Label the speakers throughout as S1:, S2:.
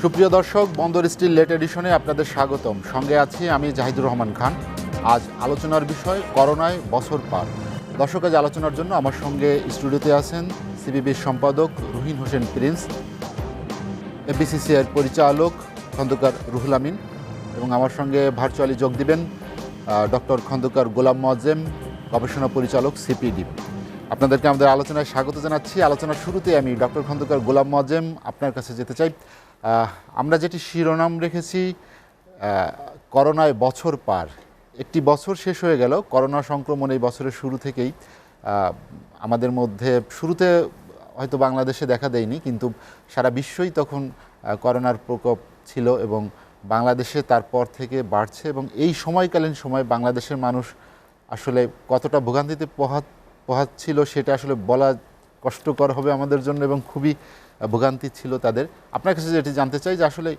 S1: সুপ্রিয় দর্শক, বন্দর স্টিল লেট এডিশনে আপনাদের স্বাগতম। সঙ্গে আছি আমি জাহিদুর রহমান খান। আজ আলোচনার বিষয় করোনায় বছর পার। দর্শক, আজ আলোচনার জন্য আমার সঙ্গে স্টুডিওতে আছেন সিবিবির সম্পাদক রুহিন হোসেন প্রিন্স, এফবিসিসিআইয়ের পরিচালক খন্দকার রুহুল আমিন এবং আমার সঙ্গে ভার্চুয়ালি যোগ দিবেন ডক্টর খন্দকার গোলাম মোয়াজ্জেম, গবেষণা পরিচালক সিপিডি। আপনাদেরকে আমাদের আলোচনায় স্বাগত জানাচ্ছি। আলোচনার শুরুতে আমি ডক্টর খন্দকার গোলাম মোয়াজ্জেম আপনার কাছে যেতে চাই। আমরা যেটি শিরোনাম রেখেছি, করোনায় বছর পার। একটি বছর শেষ হয়ে গেল। করোনা সংক্রমণ এই বছরের শুরু থেকেই আমাদের মধ্যে শুরুতে হয়তো বাংলাদেশে দেখা দেয়নি, কিন্তু সারা বিশ্বই তখন করোনার প্রকোপ ছিল এবং বাংলাদেশে তারপর থেকে বাড়ছে। এবং এই সময়কালীন সময় বাংলাদেশের মানুষ আসলে কতটা ভোগান্তিতে পোহাচ্ছিল সেটা আসলে বলা কষ্টকর হবে আমাদের জন্য, এবং খুবই ভোগান্তি ছিল তাদের। আপনার কাছে যেটি জানতে চাই যে আসলে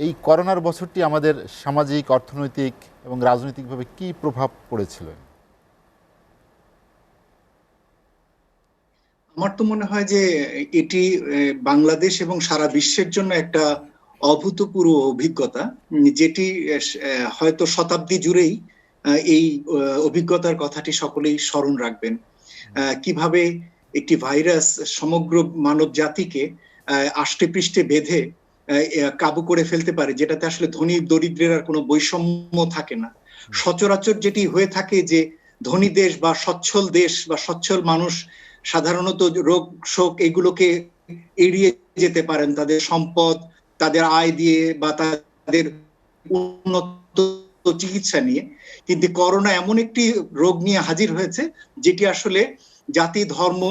S1: এই করোনার বছরটি আমাদের সামাজিক, অর্থনৈতিক এবং রাজনৈতিকভাবে কী প্রভাব পড়েছিল?
S2: আমার তো মনে হয় যে এটি বাংলাদেশ এবং সারা বিশ্বের জন্য একটা অভূতপূর্ব অভিজ্ঞতা, যেটি হয়তো শতাব্দী জুড়েই এই অভিজ্ঞতার কথাটি সকলেই স্মরণ রাখবেন। কিভাবে একটি ভাইরাস সমগ্র মানব জাতিকে আষ্টে পৃষ্ঠে বেঁধে কাবু করে ফেলতে পারে, যেটাতে আসলে ধনী দরিদ্রের আর কোনো বৈষম্য থাকে না। সচরাচর যেটি হয়ে থাকে যে ধনী দেশ বা সচ্ছল মানুষ সাধারণত রোগ শোক এগুলোকে এড়িয়ে যেতে পারেন তাদের সম্পদ, তাদের আয় দিয়ে বা তাদের উন্নত চিকিৎসা নিয়ে। কিন্তু করোনা এমন একটি রোগ নিয়ে হাজির হয়েছে যেটি আসলে জাতি, ধর্ম,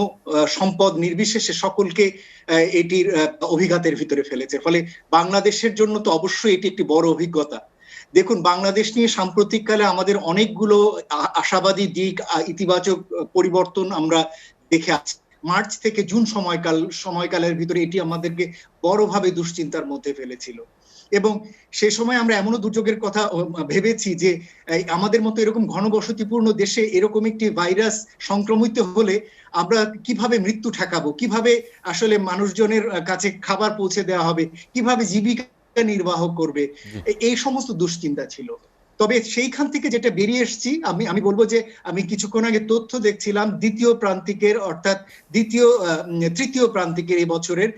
S2: সম্পদ নির্বিশেষে সকলকে এটির অভিঘাতের ভিতরে ফেলেছে। ফলে বাংলাদেশের জন্য তো অবশ্যই এটি একটি বড় অভিজ্ঞতা। দেখুন, বাংলাদেশ নিয়ে সাম্প্রতিককালে আমাদের অনেকগুলো আশাবাদী দিক, ইতিবাচক পরিবর্তন আমরা দেখে আসছি। মার্চ থেকে জুন সময়কালের ভিতরে এটি আমাদেরকে বড়ভাবে দুশ্চিন্তার মধ্যে ফেলেছিল। এবং সে সময় আমরা এমনও দুর্যোগের কথা ভেবেছি যে আমাদের মতো এরকম ঘনবসতিপূর্ণ দেশে এরকম একটি ভাইরাস সংক্রমিত হলে আমরা কিভাবে মৃত্যু ঠেকাবো, কিভাবে আসলে মানুষজনের কাছে খাবার পৌঁছে দেওয়া হবে, কিভাবে জীবিকা নির্বাহ করবে, এই সমস্ত দুশ্চিন্তা ছিল। তবে সেইখান থেকে যেটা বেরিয়ে এসেছি, আমি বলবো যে আমি কিছুক্ষণ আগে তথ্য দেখছিলাম অর্থাৎ তৃতীয় প্রান্তিকের এই বছরের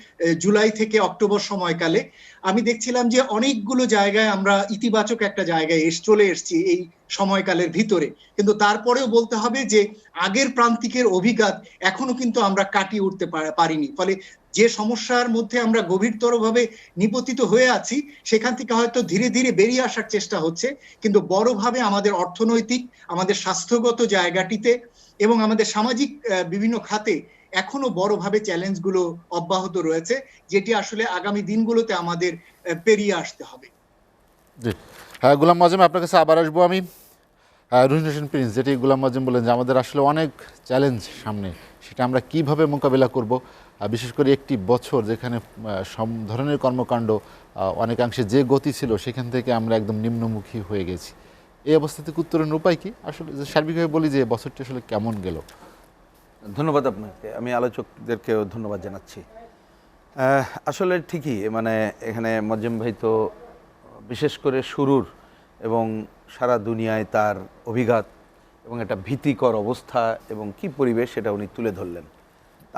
S2: জুলাই থেকে অক্টোবর সময়কালে আমি দেখছিলাম যে অনেকগুলো জায়গায় আমরা ইতিবাচক একটা জায়গায় চলে এসেছি এই সময়কালের ভিতরে। কিন্তু তারপরেও বলতে হবে যে আগের প্রান্তিকের অভিঘাত এখনো কিন্তু আমরা কাটিয়ে উঠতে পারিনি। ফলে যে সমস্যার মধ্যে আমরা গভীরতরভাবে নিপতিত হয়ে আছি সেখান থেকে হয়তো ধীরে ধীরে বেরিয়ে আসার চেষ্টা হচ্ছে, কিন্তু বড়ভাবে আমাদের অর্থনৈতিক, আমাদের স্বাস্থ্যগত জায়গাটিতে এবং আমাদের সামাজিক বিভিন্ন খাতে এখনো বড়ভাবে চ্যালেঞ্জগুলো অব্যাহত রয়েছে, যেটি আসলে আগামী দিনগুলোতে আমাদের পেরিয়ে আসতে হবে।
S1: জি, গোলাম মোয়াজ্জেম, আপনার কাছে আবার আসবো আমি। রুহিন হোসেন প্রিন্স, যেটি গোলাম মোয়াজ্জেম বলেন যে আমাদের আসলে অনেক চ্যালেঞ্জ সামনে, সেটা আমরা কিভাবে মোকাবিলা করব, বিশেষ করে একটি বছর যেখানে সব ধরনের কর্মকাণ্ড অনেকাংশে যে গতি ছিল সেখান থেকে আমরা একদম নিম্নমুখী হয়ে গেছি। এই অবস্থা থেকে উত্তরণের উপায় কি? আসলে সার্বিকভাবে বলি যে বছরটি আসলে কেমন গেল?
S3: ধন্যবাদ আপনাকে, আমি আলোচকদেরকেও ধন্যবাদ জানাচ্ছি। আসলে ঠিকই, মানে এখানে মোয়াজ্জেম ভাই তো বিশেষ করে শুরুর এবং সারা দুনিয়ায় তার অভিঘাত এবং একটা ভীতিকর অবস্থা এবং কি পরিবেশ সেটা উনি তুলে ধরলেন।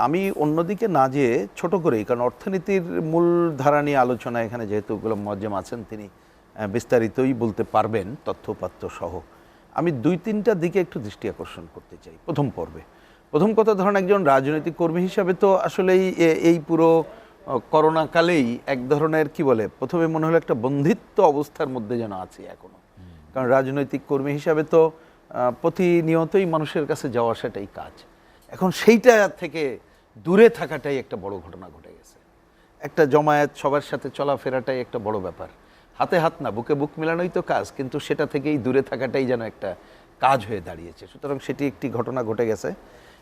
S3: আমি অন্যদিকে না যেয়ে ছোট করেই, কারণ অর্থনীতির মূল ধারা নিয়ে আলোচনা এখানে যেহেতু গোলাম মোয়াজ্জেম আছেন, তিনি বিস্তারিতই বলতে পারবেন তথ্যপাত্র সহ। আমি 2-3টা দিকে একটু দৃষ্টি আকর্ষণ করতে চাই প্রথম কথা, ধরেন একজন রাজনৈতিক কর্মী হিসাবে তো আসলেই এই পুরো করোনাকালেই এক ধরনের কি বলে, প্রথমে মনে হলো একটা বন্ধিত্ব অবস্থার মধ্যে যেন আছি এখনো। কারণ রাজনৈতিক কর্মী হিসাবে তো প্রতিনিয়তই মানুষের কাছে যাওয়া সেটাই কাজ। এখন সেইটা থেকে দূরে থাকাটাই একটা বড় ঘটনা ঘটে গেছে। একটা জমায়েত, সবার সাথে চলাফেরাটাই একটা বড় ব্যাপার। হাতে হাত না, বুকে বুক মেলানোই তো কাজ, কিন্তু সেটা থেকেই দূরে থাকাটাই যেন একটা কাজ হয়ে দাঁড়িয়েছে। সুতরাং সেটি একটি ঘটনা ঘটে গেছে।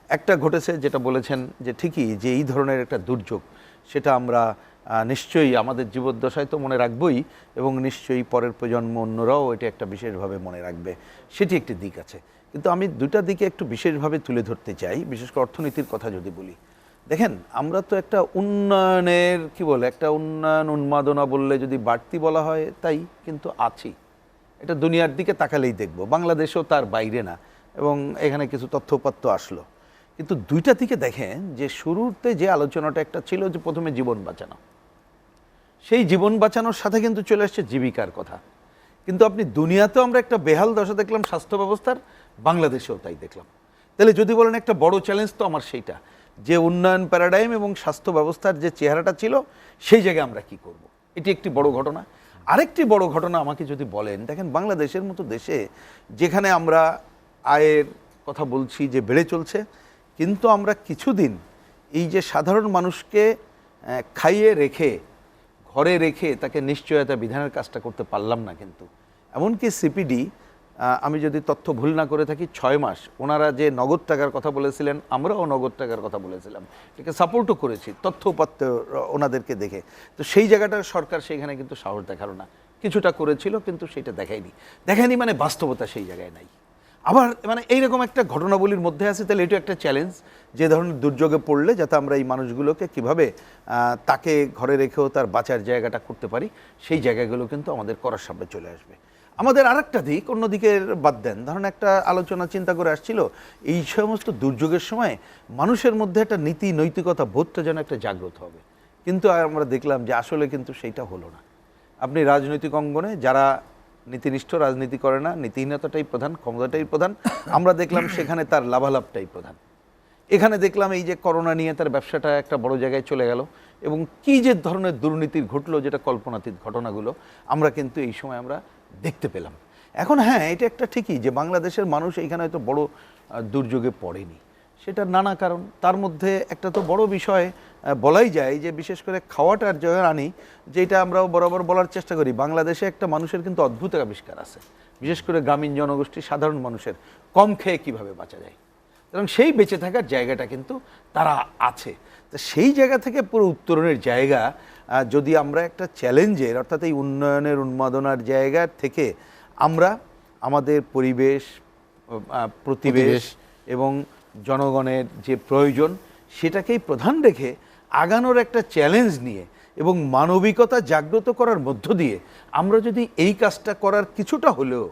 S3: একটা ঘটেছে যেটা বলেছেন যে ঠিকই, যে এই ধরনের একটা দুর্যোগ সেটা আমরা নিশ্চয়ই আমাদের জীবদ্দশায় তো মনে রাখবই, এবং নিশ্চয়ই পরের প্রজন্ম অন্যরাও এটা একটা বিশেষভাবে মনে রাখবে, সেটি একটি দিক আছে। কিন্তু আমি 2টা দিকে একটু বিশেষভাবে তুলে ধরতে চাই, বিশেষ করে অর্থনীতির কথা যদি বলি। দেখেন আমরা তো একটা উন্নয়নের কি বলে একটা উন্নয়ন উন্মাদনা বললে যদি বাড়তি বলা হয় তাই কিন্তু আছি, এটা দুনিয়ার দিকে তাকালেই দেখব, বাংলাদেশও তার বাইরে না, এবং এখানে কিছু তথ্যপত্র আসলো। কিন্তু দুইটা দিকে দেখেন যে শুরুতে যে আলোচনাটা একটা ছিল যে প্রথমে জীবন বাঁচানো, সেই জীবন বাঁচানোর সাথে কিন্তু চলে আসছে জীবিকার কথা। কিন্তু আপনি দুনিয়াতেও আমরা একটা বেহাল দশা দেখলাম স্বাস্থ্য ব্যবস্থার, বাংলাদেশেও তাই দেখলাম। তাহলে যদি বলেন একটা বড় চ্যালেঞ্জ তো আমার সেইটা, যে উন্নয়ন প্যারাডাইম এবং স্বাস্থ্য ব্যবস্থার যে চেহারাটা ছিল সেই জায়গায় আমরা কি করব, এটি একটি বড় ঘটনা। আরেকটি বড় ঘটনা আমাকে যদি বলেন, দেখেন বাংলাদেশের মতো দেশে যেখানে আমরা আয়ের কথা বলছি যে বেড়ে চলছে, কিন্তু আমরা কিছুদিন এই যে সাধারণ মানুষকে খাইয়ে রেখে ঘরে রেখে তাকে নিশ্চয়তা বিধানের কাজটা করতে পারলাম না। কিন্তু এমনকি সিপিডি, আমি যদি তথ্য ভুল না করে থাকি, 6 মাস ওনারা যে নগদ টাকার কথা বলেছিলেন, আমরাও নগদ টাকার কথা বলেছিলাম, এটাকে সাপোর্টও করেছি তথ্যপত্র ওনাদেরকে দেখে। তো সেই জায়গাটা সরকার সেখানে কিন্তু সাহস দেখালো না, কিছুটা করেছিল কিন্তু সেটা দেখায়নি মানে বাস্তবতা সেই জায়গায় নাই। আবার মানে এইরকম একটা ঘটনাবলীর মধ্যে আছে, তাহলে এটা একটা চ্যালেঞ্জ যে ধরনের দুর্যোগে পড়লে যাতে আমরা এই মানুষগুলোকে কিভাবে তাকে ঘরে রেখেও তার বাঁচার জায়গাটা করতে পারি, সেই জায়গাগুলো কিন্তু আমাদের করার সামনে চলে আসবে। আমাদের আরেকটা দিক, অন্যদিকে বাদ দেন, ধরুন একটা আলোচনা চিন্তা করে আসছিল এই সমস্ত দুর্যোগের সময় মানুষের মধ্যে একটা নীতি নৈতিকতা বোধটা যেন একটা জাগ্রত হবে, কিন্তু আমরা দেখলাম যে আসলে কিন্তু সেইটা হলো না। আপনি রাজনৈতিক অঙ্গনে যারা নীতিনিষ্ঠ রাজনীতি করে না, নীতিহীনতাটাই প্রধান, ক্ষমতাটাই প্রধান, আমরা দেখলাম সেখানে তার লাভালাভটাই প্রধান। এখানে দেখলাম এই যে করোনা নিয়ে তার ব্যবসাটা একটা বড় জায়গায় চলে গেল, এবং কি যে ধরনের দুর্নীতির ঘটলো, যেটা কল্পনাতীত ঘটনাগুলো আমরা কিন্তু এই সময় আমরা দেখতে পেলাম। এখন হ্যাঁ, এটা একটা ঠিকই যে বাংলাদেশের মানুষ এইখানে হয়তো বড় দুর্যোগে পড়েনি, সেটা নানা কারণ। তার মধ্যে একটা তো বড় বিষয় বলাই যায় যে বিশেষ করে খাওয়াটার জায়গা আনি, যেটা আমরাও বরাবর বলার চেষ্টা করি, বাংলাদেশে একটা মানুষের কিন্তু অদ্ভুত আবিষ্কার আছে, বিশেষ করে গ্রামীণ জনগোষ্ঠী, সাধারণ মানুষের কম খেয়ে কিভাবে বাঁচা যায়, এবং সেই বেঁচে থাকার জায়গাটা কিন্তু তারা আছে। তো সেই জায়গা থেকে পুরো উত্তরণের জায়গা যদি আমরা একটা চ্যালেঞ্জের, অর্থাৎ এই উন্নয়নের উন্মাদনার জায়গা থেকে আমরা আমাদের পরিবেশ, প্রতিবেশ এবং জনগণের যে প্রয়োজন সেটাকেই প্রধান রেখে আগানোর একটা চ্যালেঞ্জ নিয়ে এবং মানবিকতা জাগ্রত করার মধ্য দিয়ে আমরা যদি এই কাজটা করার কিছুটা হলেও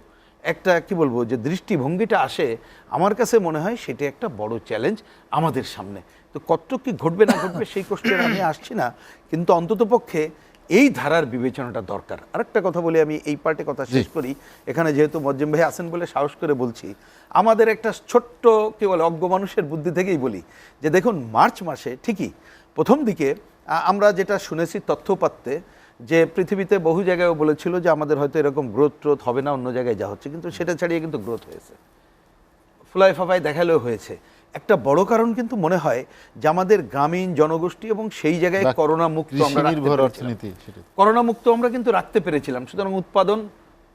S3: একটা কি বলবো যে দৃষ্টিভঙ্গিটা আসে, আমার কাছে মনে হয় সেটা একটা বড় চ্যালেঞ্জ আমাদের সামনে। তো কতটুকু কি ঘটবে না ঘটবে সেই কোশ্চেন আমি আসছি না, কিন্তু অন্ততপক্ষে এই ধারার বিবেচনাটা দরকার। আরেকটা কথা বলি, আমি এই পার্টে কথা শেষ করি, এখানে যেহেতু মজ্জেম ভাই আছেন বলে সাহস করে বলছি, আমাদের একটা ছোট্ট কি বলে অজ্ঞ মানুষের বুদ্ধি থেকেই বলি যে দেখুন মার্চ মাসে ঠিকই প্রথম দিকে আমরা যেটা শুনেছি তথ্যপাত্রে, যে পৃথিবীতে বহু জায়গায় বলেছিল যে আমাদের হয়তো এরকম গ্রোথ হবে না, অন্য জায়গায় যা হচ্ছে, কিন্তু সেটা ছাড়িয়ে কিন্তু গ্রোথ হয়েছে, ফুলাই ফাফাই দেখালেও হয়েছে। একটা বড় কারণ কিন্তু মনে হয় যে আমাদের গ্রামীণ জনগোষ্ঠী এবং সেই জায়গায় করোনা মুক্ত আমরা কিন্তু রাখতে পেরেছিলাম, সুতরাং উৎপাদন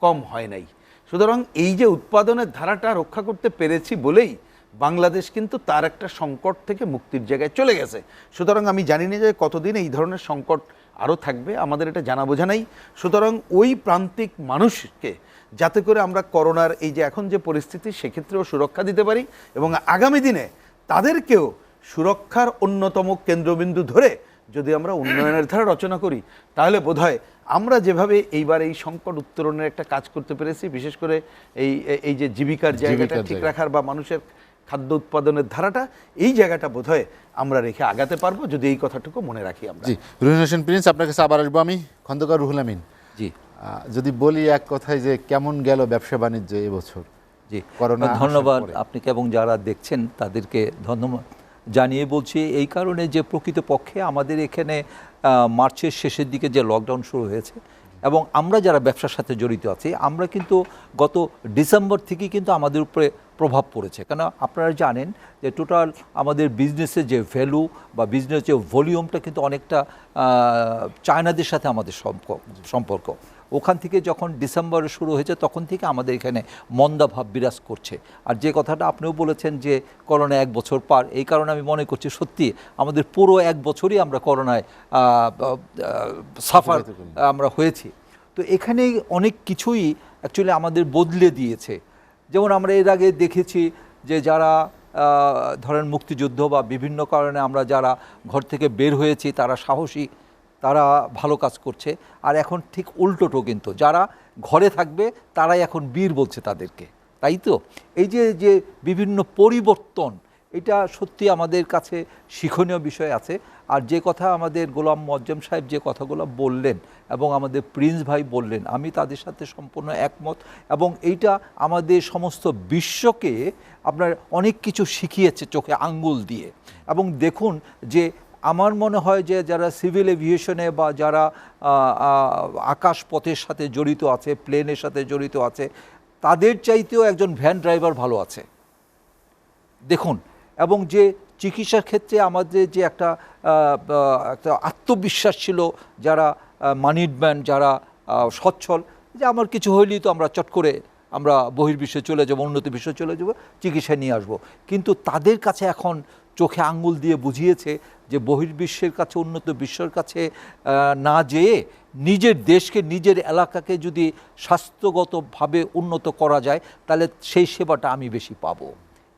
S3: কম হয় নাই। সুতরাং এই যে উৎপাদনের ধারাটা রক্ষা করতে পেরেছি বলেই বাংলাদেশ কিন্তু তার একটা সংকট থেকে মুক্তির জায়গায় চলে গেছে। সুতরাং আমি জানি না যে কতদিন এই ধরনের সংকট আরও থাকবে, আমাদের এটা জানা বোঝা নেই। সুতরাং ওই প্রান্তিক মানুষকে যাতে করে আমরা করোনার এই যে এখন যে পরিস্থিতি সেক্ষেত্রেও সুরক্ষা দিতে পারি, এবং আগামী দিনে তাদেরকেও সুরক্ষার অন্যতম কেন্দ্রবিন্দু ধরে যদি আমরা উন্নয়নের ধারা রচনা করি, তাহলে বোধহয় আমরা যেভাবে এইবার এই সংকট উত্তরণের একটা কাজ করতে পেরেছি, বিশেষ করে এই যে জীবিকার জায়গাটা ঠিক রাখার বা মানুষের খাদ্য উৎপাদনের ধারাটা, এই জায়গাটা বোধহয় আমরা রেখে আগাতে পারবো যদি এই কথাটুকু মনে রাখি আমরা।
S1: জি, রুহুল হোসেন প্রিন্স, আপনার কাছে আবার আসবো আমি। খন্দকার রুহুল আমিন,
S4: জি,
S1: যদি বলি এক কথায় যে কেমন গেল ব্যবসা বাণিজ্য এবছর?
S4: জি,
S1: করোনা
S4: ধন্যবাদ আপনাকে এবং যারা দেখছেন তাদেরকে ধন্যবাদ জানিয়ে বলছি এই কারণে যে প্রকৃতপক্ষে আমাদের এখানে মার্চের শেষের দিকে যে লকডাউন শুরু হয়েছে এবং আমরা যারা ব্যবসার সাথে জড়িত আছি আমরা কিন্তু গত ডিসেম্বর থেকেই কিন্তু আমাদের উপরে প্রভাব পড়েছে। কেন আপনারা জানেন যে টোটাল আমাদের বিজনেসের যে ভ্যালু বা বিজনেস যে ভলিউমটা কিন্তু অনেকটা চায়নাদের সাথে আমাদের সম্পর্ক। ওখান থেকে যখন ডিসেম্বরে শুরু হয়েছে তখন থেকে আমাদের এখানে মন্দাভাব বিরাজ করছে। আর যে কথাটা আপনিও বলেছেন যে করোনা 1 বছর পার, এই কারণে আমি মনে করছি সত্যি আমাদের পুরো 1 বছরই আমরা করোনায় সাফার আমরা হয়েছি। তো এখানে অনেক কিছুই অ্যাকচুয়ালি আমাদের বদলে দিয়েছে। যেমন আমরা এর আগে দেখেছি যে যারা ধরেন মুক্তিযুদ্ধ বা বিভিন্ন কারণে আমরা যারা ঘর থেকে বের হয়েছি তারা সাহসী, তারা ভালো কাজ করছে। আর এখন ঠিক উল্টোটো, কিন্তু যারা ঘরে থাকবে তারাই এখন বীর বলছে তাদেরকে, তাই তো? এই যে যে বিভিন্ন পরিবর্তন, এটা সত্যি আমাদের কাছে শিক্ষণীয় বিষয় আছে। আর যে কথা আমাদের গোলাম মোয়াজ্জেম সাহেব যে কথাগুলো বললেন এবং আমাদের প্রিন্স ভাই বললেন, আমি তাদের সাথে সম্পূর্ণ একমত। এবং এইটা আমাদের সমস্ত বিশ্বকে আপনার অনেক কিছু শিখিয়েছে চোখে আঙ্গুল দিয়ে। এবং দেখুন যে আমার মনে হয় যে যারা সিভিল এভিয়েশনে বা যারা আকাশ পথের সাথে জড়িত আছে, প্লেনের সাথে জড়িত আছে, তাদের চাইতেও একজন ভ্যান ড্রাইভার ভালো আছে দেখুন। এবং যে চিকিৎসার ক্ষেত্রে আমাদের যে একটা আত্মবিশ্বাস ছিল, যারা মানিডম্যান, যারা সচ্ছল, যে আমার কিছু হইলেই তো আমরা চট করে আমরা বহির্বিশ্বে চলে যাব, উন্নত বিশ্বে চলে যাব, চিকিৎসা নিয়ে আসব। কিন্তু তাদের কাছে এখন চোখে আঙ্গুল দিয়ে বুঝিয়েছে যে বহির্বিশ্বের কাছে, উন্নত বিশ্বের কাছে না যেয়ে নিজের দেশকে, নিজের এলাকাকে যদি স্বাস্থ্যগতভাবে উন্নত করা যায়, তাহলে সেই সেবাটা আমি বেশি পাবো।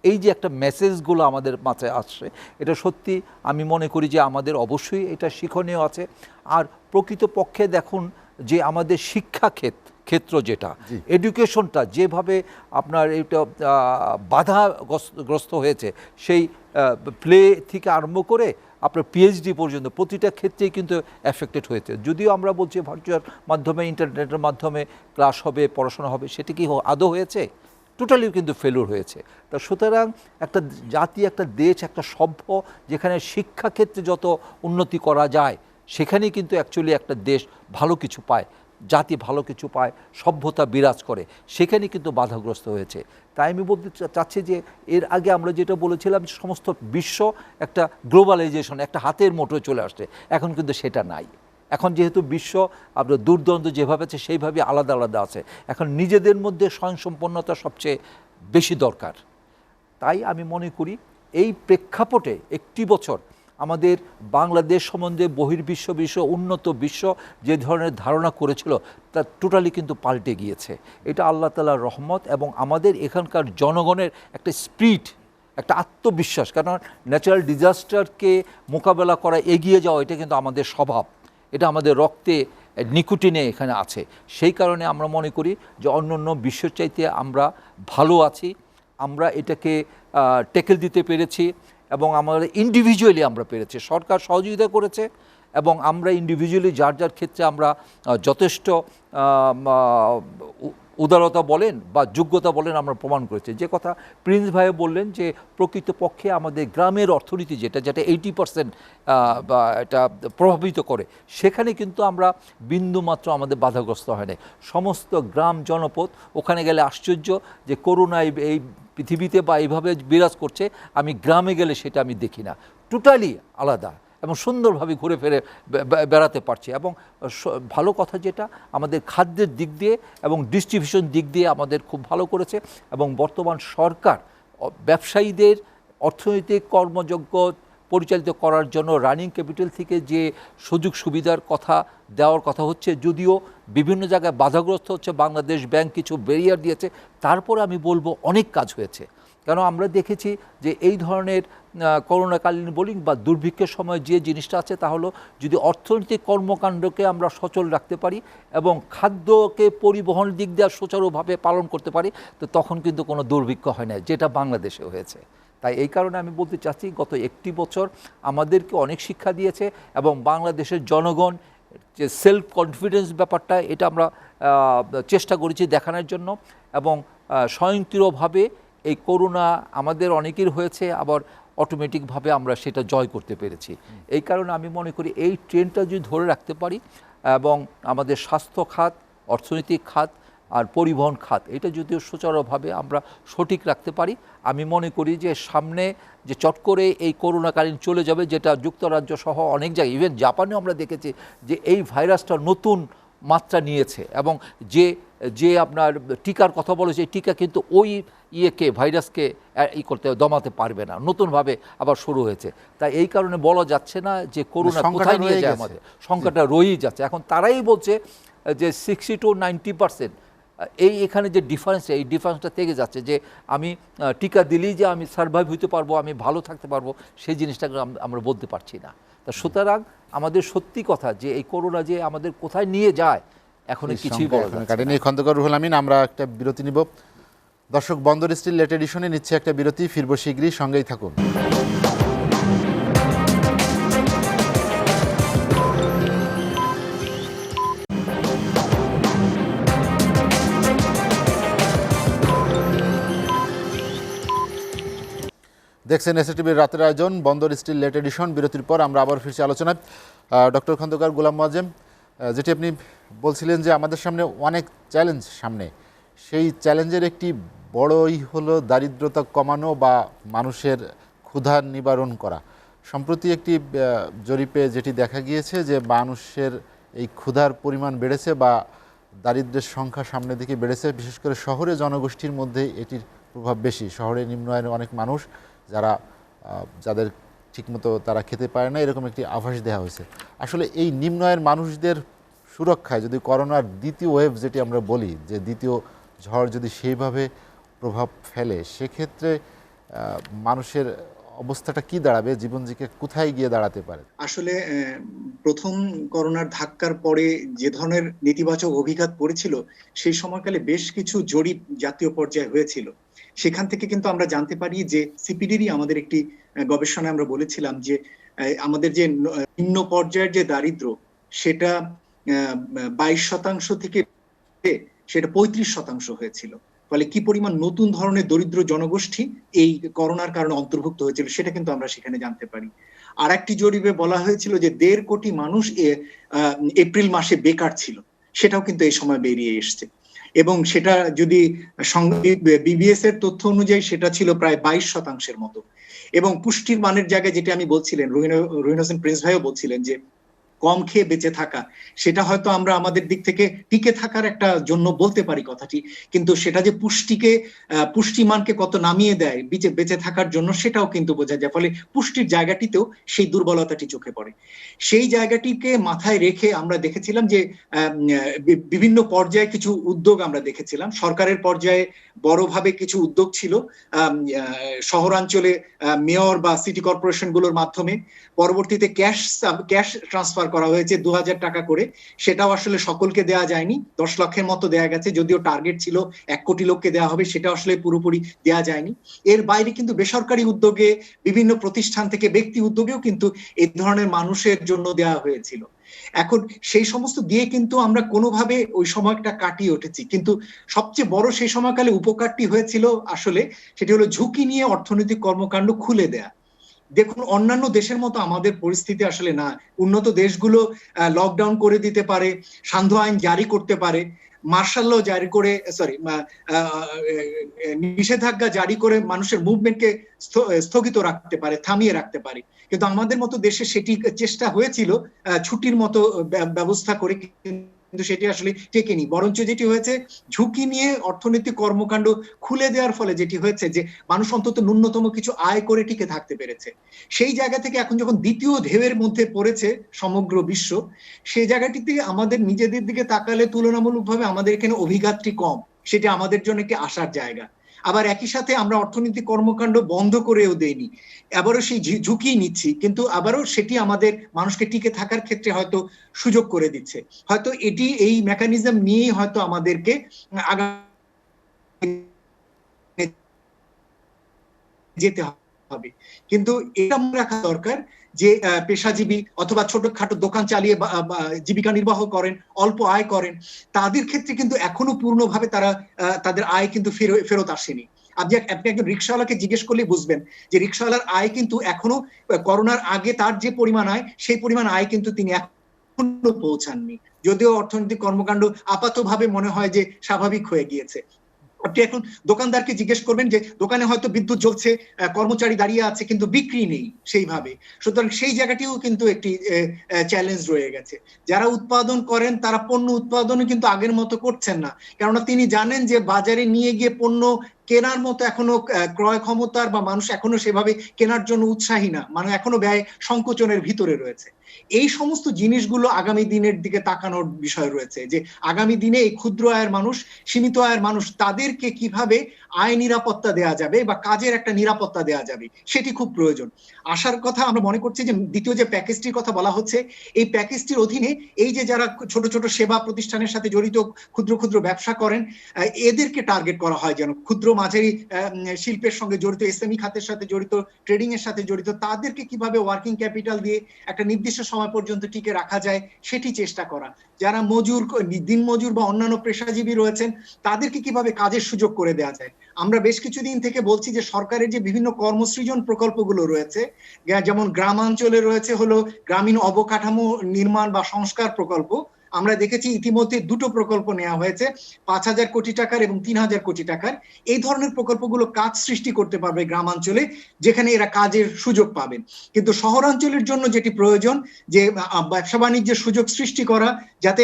S4: এই যে একটা মেসেজগুলো আমাদের মাথায় আসছে, এটা সত্যি আমি মনে করি যে আমাদের অবশ্যই এটা শিক্ষণীয় আছে। আর প্রকৃতপক্ষে দেখুন যে আমাদের শিক্ষা ক্ষেত্র যেটা, এডুকেশনটা যেভাবে আপনার এটা বাধাগ্রস্ত হয়েছে, সেই প্লে থেকে আরম্ভ করে আপনার পিএইচডি পর্যন্ত প্রতিটা ক্ষেত্রেই কিন্তু এফেক্টেড হয়েছে। যদিও আমরা বলছি ভার্চুয়াল মাধ্যমে, ইন্টারনেটের মাধ্যমে ক্লাস হবে, পড়াশোনা হবে, সেটা কি আদৌ হয়েছে? টোটালি কিন্তু ফেলুর হয়েছে। তা সুতরাং একটা জাতি, একটা দেশ, একটা সভ্য যেখানে শিক্ষাক্ষেত্রে যত উন্নতি করা যায়, সেখানেই কিন্তু অ্যাকচুয়ালি একটা দেশ ভালো কিছু পায়, জাতি ভালো কিছু পায়, সভ্যতা বিরাজ করে, সেখানে কিন্তু বাধাগ্রস্ত হয়েছে। তাই আমি বলতে চাচ্ছি যে এর আগে আমরা যেটা বলেছিলাম, সমস্ত বিশ্ব একটা গ্লোবালাইজেশন, একটা হাতের মুঠোয় চলে আসছে, এখন কিন্তু সেটা নাই। এখন যেহেতু বিশ্ব আপনার দুর্দ্বন্দ্ব যেভাবে আছে সেইভাবে আলাদা আলাদা আছে, এখন নিজেদের মধ্যে স্বয়ংসম্পন্নতা সবচেয়ে বেশি দরকার। তাই আমি মনে করি এই প্রেক্ষাপটে একটি বছর আমাদের বাংলাদেশ সম্বন্ধে বহির্বিশ্ব, উন্নত বিশ্ব যে ধরনের ধারণা করেছিল, তা টোটালি কিন্তু পাল্টে গিয়েছে। এটা আল্লাহ তাআলার রহমত এবং আমাদের এখানকার জনগণের একটা স্পিরিট, একটা আত্মবিশ্বাস। কারণ ন্যাচারাল ডিজাস্টারকে মোকাবেলা করা, এগিয়ে যাওয়া, এটা কিন্তু আমাদের স্বভাব, এটা আমাদের রক্তে নিকোটিনে এখানে আছে। সেই কারণে আমরা মনে করি যে অন্য বিশ্বের চাইতে আমরা ভালো আছি, আমরা এটাকে ট্যাকেল দিতে পেরেছি এবং আমরা ইন্ডিভিজুয়ালি আমরা পেরেছি। সরকার সহযোগিতা করেছে এবং আমরা ইন্ডিভিজুয়ালি যার যার ক্ষেত্রে আমরা যথেষ্ট উদারতা বলেন বা যোগ্যতা বলেন আমরা প্রমাণ করেছি। যে কথা প্রিন্স ভাই বললেন যে প্রকৃতপক্ষে আমাদের গ্রামের অর্থনীতি যেটা 80% এটা প্রভাবিত করে, সেখানে কিন্তু আমরা বিন্দুমাত্র আমাদের বাধাগ্রস্ত হয় না। সমস্ত গ্রাম জনপদ, ওখানে গেলে আশ্চর্য যে করোনা এই পৃথিবীতে বা এইভাবে বিরাজ করছে, আমি গ্রামে গেলে সেটা আমি দেখি না, টোটালি আলাদা এবং সুন্দরভাবে ঘুরে ফিরে বেড়াতে পারছি। এবং ভালো কথা যেটা আমাদের খাদ্যের দিক দিয়ে এবং ডিস্ট্রিবিউশন দিক দিয়ে আমাদের খুব ভালো করেছে। এবং বর্তমান সরকার ব্যবসায়ীদের অর্থনৈতিক কর্মযোগ্য পরিচালিত করার জন্য রানিং ক্যাপিটাল থেকে যে সুযোগ সুবিধার কথা দেওয়ার কথা হচ্ছে, যদিও বিভিন্ন জায়গায় বাধাগ্রস্ত হচ্ছে, বাংলাদেশ ব্যাংক কিছু ব্যারিয়ার দিয়েছে, তারপরে আমি বলবো অনেক কাজ হয়েছে। কেন আমরা দেখেছি যে এই ধরনের করোনাকালীন বলি বা দুর্ভিক্ষের সময় যে জিনিসটা আছে, তা হলো যদি অর্থনৈতিক কর্মকাণ্ডকে আমরা সচল রাখতে পারি এবং খাদ্যকে পরিবহন দিক দিয়ে সুচারুভাবে পালন করতে পারি, তো তখন কিন্তু কোনো দুর্ভিক্ষ হয় না, যেটা বাংলাদেশে হয়েছে। তাই এই কারণে আমি বলতে চাচ্ছি গত একটি বছর আমাদেরকে অনেক শিক্ষা দিয়েছে এবং বাংলাদেশের জনগণ যে সেলফ কনফিডেন্স ব্যাপারটা, এটা আমরা চেষ্টা করেছি দেখানোর জন্য। এবং স্বয়ংক্রিয়ভাবে এই করোনা আমাদের অনেকের হয়েছে, আবার অটোমেটিকভাবে আমরা সেটা জয় করতে পেরেছি। এই কারণে আমি মনে করি এই ট্রেন্ডটা যদি ধরে রাখতে পারি এবং আমাদের স্বাস্থ্য খাত, অর্থনৈতিক খাত আর পরিবহন খাত, এটা যদিও সুচারুভাবে আমরা সঠিক রাখতে পারি, আমি মনে করি যে সামনে যে চট করে এই করোনাকালীন চলে যাবে, যেটা যুক্তরাজ্য সহ অনেক জায়গায়, ইভেন জাপানেও আমরা দেখেছি যে এই ভাইরাসটা নতুন মাত্রা নিয়েছে এবং যে আপনার টিকার কথা বলেছে, এই টিকা কিন্তু ওই ভাইরাসকে করতে দমাতে পারবে না, নতুনভাবে আবার শুরু হয়েছে। তাই এই কারণে বলা যাচ্ছে না যে করোনা কোথায় নিয়ে যায়, আমাদের সংখ্যাটা রয়েই যাচ্ছে। এখন তারাই বলছে যে 60 to 90% এখানে যে ডিফারেন্সটা, এই ডিফারেন্সটা থেকে যাচ্ছে যে আমি টিকা দিলেই যে আমি সার্ভাইভ হতে পারবো, আমি ভালো থাকতে পারবো, সেই জিনিসটাকে আমরা বলতে পারছি না। তা সুতরাং আমাদের সত্যি কথা যে এই করোনা যে আমাদের কোথায় নিয়ে যায় এখন কিছুই বলা যাচ্ছে না।
S1: কাটেনি খন্দকার রুহুল আমিন। আমরা একটা বিরতি নিব। দর্শক, বন্দর স্টিল লেট এডিশনে নিচ্ছে একটা বিরতি, ফিরবো শীঘ্রই, সঙ্গেই থাকুন। দেখছেন এসএটিভির রাতের আয়োজন বন্দর স্টিল লেট এডিশন। বিরতির পর আমরা আবার ফিরছি আলোচনায়। ডক্টর খন্দকার গোলাম মোয়াজ্জেম, যেটি আপনি বলছিলেন যে আমাদের সামনে অনেক চ্যালেঞ্জ সামনে, সেই চ্যালেঞ্জের একটি বড়ই হলো দারিদ্রতা কমানো বা মানুষের ক্ষুধা নিবারণ করা। সম্প্রতি একটি জরিপে যেটি দেখা গিয়েছে যে মানুষের এই ক্ষুধার পরিমাণ বেড়েছে বা দারিদ্র্যের সংখ্যা সামনের দিকে বেড়েছে, বিশেষ করে শহরে জনগোষ্ঠীর মধ্যে এটির প্রভাব বেশি। শহরে নিম্ন আয়ের অনেক মানুষ যাদের ঠিকমতো তারা খেতে পারে না, এরকম একটি আভাস দেওয়া হয়েছে। আসলে এই নিম্ন আয়ের মানুষদের সুরক্ষায় যদি করোনার দ্বিতীয় ওয়েভ যেটি আমরা বলি, যে দ্বিতীয় ঝড় যদি সেইভাবে প্রভাব ফেলে, সেক্ষেত্রে মানুষের অবস্থাটা কি দাঁড়াবে, জীবনজীকে কোথায় গিয়ে দাঁড়াতে পারে?
S2: আসলে প্রথম করোনার ধাক্কার পরে যে ধরনের নেতিবাচক অভিঘাত পড়েছিল, সেই সময়কালে বেশ কিছু জরিপ জাতীয় পর্যায়ে হয়েছিল। সেখান থেকে কিন্তু আমরা জানতে পারি যে সিপিডিরই আমাদের একটি গবেষণায় আমরা বলেছিলাম যে আমাদের যে নিম্ন পর্যায়ের যে দারিদ্র্য, সেটা 22% থেকে সেটা 35% হয়েছিল। ফলে কি পরিমাণ নতুন ধরনের দরিদ্র জনগোষ্ঠী এই করোনার কারণে অন্তর্ভুক্ত হয়েছিল, সেটা কিন্তু আমরা সেখানে জানতে পারি। আর একটি জরিপে বলা হয়েছিল যে 1.5 কোটি মানুষ এপ্রিল মাসে বেকার ছিল, সেটাও কিন্তু এই সময় বেরিয়ে এসছে। এবং সেটা যদি বিবিএস এর তথ্য অনুযায়ী সেটা ছিল প্রায় 22% মতো। এবং পুষ্টির মানের জায়গায়, যেটা আমি বলছিলেন, রুহিন হোসেন প্রিন্স ভাইও বলছিলেন যে কম খেয়ে বেঁচে থাকা, সেটা হয়তো আমরা আমাদের দিক থেকে টিকে থাকার একটা জন্য বলতে পারি কথাটি, কিন্তু সেটা যে পুষ্টিমানকে কত নামিয়ে দেয় বেঁচে থাকার জন্য, সেটাও কিন্তু বোঝা যায়। ফলে পুষ্টির জায়গাটিতেও সেই দুর্বলতাটি চোখে পড়ে। সেই জায়গাটিকে মাথায় রেখে আমরা দেখেছিলাম যে বিভিন্ন পর্যায়ে কিছু উদ্যোগ আমরা দেখেছিলাম। সরকারের পর্যায়ে বড়ভাবে কিছু উদ্যোগ ছিল শহরাঞ্চলে মেয়র বা সিটি কর্পোরেশন গুলোর মাধ্যমে। পরবর্তীতে ক্যাশ ট্রান্সফার করা হয়েছে 2000 টাকা করে। সেটাও আসলে সকলকে দেওয়া যায়নি, 10 লক্ষের মতো দেয়া গেছে, যদিও টার্গেট ছিল 1 কোটি লোককে দেওয়া হবে, সেটা আসলে পুরোপুরি দেওয়া যায়নি। এর বাইরে কিন্তু বেসরকারি উদ্যোগে, বিভিন্ন প্রতিষ্ঠান থেকে ব্যক্তি উদ্যোগেও কিন্তু এই ধরনের মানুষের জন্য দেওয়া হয়েছিল। এখন সেই সমস্ত দিয়ে কিন্তু আমরা কোনোভাবে ওই সময়টা কাটিয়ে উঠেছি। কিন্তু সবচেয়ে বড় সেই সময়কালে উপকারটি হয়েছিল আসলে, সেটি হলো ঝুঁকি নিয়ে অর্থনৈতিক কর্মকাণ্ড খুলে দেয়া। দেখুন, অন্যান্য দেশের মতো আমাদের পরিস্থিতি আসলে না। উন্নত দেশগুলো লকডাউন করে দিতে পারে, সান্ধ্য আইন জারি করতে পারে, মার্শাল ল জারি করে, নিষেধাজ্ঞা জারি করে মানুষের মুভমেন্টকে স্থগিত রাখতে পারে, থামিয়ে রাখতে পারে। কিন্তু আমাদের মতো দেশে সেটি চেষ্টা হয়েছিল ছুটির মতো ব্যবস্থা করে, কিন্তু সেটি আসলে টেকেনি। বরঞ্চ যেটি হয়েছে, ঝুঁকি নিয়ে অর্থনৈতিক কর্মকাণ্ড খুলে দেওয়ার ফলে যেটি হয়েছে যে মানুষ অন্তত ন্যূনতম কিছু আয় করে টিকে থাকতে পেরেছে। সেই জায়গা থেকে এখন যখন দ্বিতীয় ঢেউয়ের মধ্যে পড়েছে সমগ্র বিশ্ব, সেই জায়গাটিতে আমাদের নিজেদের দিকে তাকালে তুলনামূলকভাবে আমাদের এখানে অভিঘাতটি কম, সেটা আমাদের জন্য একটি আশার জায়গা। আবার একই সাথে আমরা অর্থনৈতিক কর্মকাণ্ড বন্ধ করেও দেইনি, আবারও সেই ঝুঁকি নিচ্ছি, কিন্তু আবারও সেটি আমাদের মানুষকে টিকে থাকার ক্ষেত্রে হয়তো সুযোগ করে দিচ্ছে। হয়তো এই মেকানিজম নিয়েই হয়তো আমাদেরকে যেতে হবে। কিন্তু এটা মনে রাখা দরকার যে পেশাজীবী অথবা ছোটখাটো দোকান চালিয়ে জীবিকা নির্বাহ করেন, অল্প আয় করেন, তাদের ক্ষেত্রে কিন্তু এখনো পূর্ণভাবে তাদের আয় কিন্তু ফেরত আসেনি। আপনি একজন রিক্সাওয়ালাকে জিজ্ঞেস করলে বুঝবেন যে রিক্সাওয়ালার আয় কিন্তু এখনো করোনার আগে তার যে পরিমাণ আয়, সেই পরিমাণ আয় কিন্তু তিনি এখনো পৌঁছাননি, যদিও অর্থনৈতিক কর্মকাণ্ড আপাতভাবে মনে হয় যে স্বাভাবিক হয়ে গিয়েছে। আপনি এখন দোকানদারকে জিজ্ঞেস করবেন যে দোকানে হয়তো বিদ্যুৎ জ্বলছে, কর্মচারী দাঁড়িয়ে আছে, কিন্তু বিক্রি নেই সেইভাবে। সুতরাং সেই জায়গাটিও কিন্তু একটি চ্যালেঞ্জ রয়ে গেছে। যারা উৎপাদন করেন তারা পণ্য উৎপাদন কিন্তু আগের মতো করছেন না, কেননা তিনি জানেন যে বাজারে নিয়ে গিয়ে পণ্য কেনার মতো এখনো ক্রয় ক্ষমতার বা মানুষ এখনো সেভাবে কেনার জন্য উৎসাহী না, মানে এখনো ব্যয় সংকোচনের ভিতরে রয়েছে। এই সমস্ত জিনিসগুলো আগামী দিনের দিকে তাকানোর বিষয় রয়েছে, যে আগামী দিনে এই ক্ষুদ্র আয়ের মানুষ, সীমিত আয়ের মানুষ, তাদেরকে কিভাবে আয় নিরাপত্তা দেওয়া যাবে বা কাজের একটা নিরাপত্তা দেওয়া যাবে, সেটি খুব প্রয়োজন। আশার কথা আমরা মনে করছি যে দ্বিতীয় যে প্যাকেজটির কথা বলা হচ্ছে, এই প্যাকেজটির অধীনে এই যে যারা ছোট ছোট সেবা প্রতিষ্ঠানের সাথে জড়িত, ক্ষুদ্র ক্ষুদ্র ব্যবসা করেন, এদেরকে টার্গেট করা হয়, যেন ক্ষুদ্র মাঝারি শিল্পের সঙ্গে জড়িত, এসএমই খাতের সাথে জড়িত, ট্রেডিং এর সাথে জড়িত, তাদেরকে কিভাবে ওয়ার্কিং ক্যাপিটাল দিয়ে একটা নির্দিষ্ট সময় পর্যন্ত টিকে রাখা যায় সেটি চেষ্টা করা। যারা মজুর, দিন মজুর বা অন্যান্য পেশাজীবী রয়েছেন, তাদেরকে কিভাবে কাজের সুযোগ করে দেওয়া যায়। আমরা বেশ কিছুদিন থেকে বলছি যে সরকারের যে বিভিন্ন কর্মসৃজন প্রকল্পগুলো রয়েছে, যেমন গ্রামাঞ্চলে রয়েছে হলো গ্রামীণ অবকাঠামো নির্মাণ বা সংস্কার প্রকল্প, আমরা দেখেছি ইতিমধ্যে দুটো প্রকল্প নেওয়া হয়েছে, 5,000 কোটি টাকার এবং 3,000 কোটি টাকার। এই ধরনের প্রকল্পগুলো কাজ সৃষ্টি করতে পারবে গ্রামাঞ্চলে, যেখানে এরা কাজের সুযোগ পাবেন। কিন্তু শহরাঞ্চলের জন্য যেটি প্রয়োজন, যে ব্যবসা বাণিজ্যের সুযোগ সৃষ্টি করা, যাতে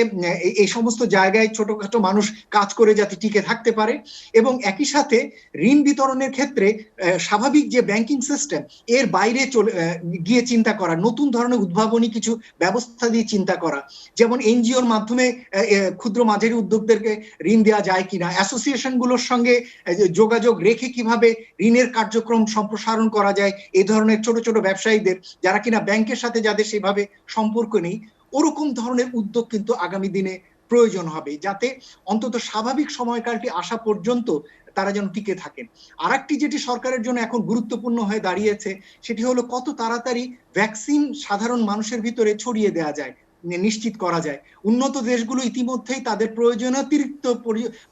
S2: এই সমস্ত জায়গায় ছোটখাটো মানুষ কাজ করে যাতে টিকে থাকতে পারে, এবং একই সাথে ঋণ বিতরণের ক্ষেত্রে স্বাভাবিক যে ব্যাংকিং সিস্টেম, এর বাইরে গিয়ে চিন্তা করা, নতুন ধরনের উদ্ভাবনী কিছু ব্যবস্থা দিয়ে চিন্তা করা, যেমন এনজিওর মাধ্যমে ক্ষুদ্র মাঝারি উদ্যোক্তাদেরকে ঋণ দেওয়া যায় কিনা, অ্যাসোসিয়েশন গুলোর সঙ্গে যোগাযোগ রেখে কিভাবে ঋণের কার্যক্রম সম্প্রসারণ করা যায়, এই ধরনের ছোট ছোট ব্যবসায়ীদের, যারা কিনা ব্যাংকের সাথে যাদের সেভাবে সম্পর্ক নেই, ওরকম ধরনের উদ্যোগ কিন্তু আগামী দিনে প্রয়োজন হবে, যাতে অন্তত স্বাভাবিক সময়কালটি আসা পর্যন্ত তারা যেন টিকে থাকেন। আরেকটি যেটি সরকারের জন্য এখন গুরুত্বপূর্ণ হয়ে দাঁড়িয়েছে, সেটি হলো কত তাড়াতাড়ি ভ্যাকসিন সাধারণ মানুষের ভিতরে ছড়িয়ে দেওয়া যায়, নিশ্চিত করা যায়। উন্নত দেশগুলো ইতিমধ্যেই তাদের প্রয়োজনীয় অতিরিক্ত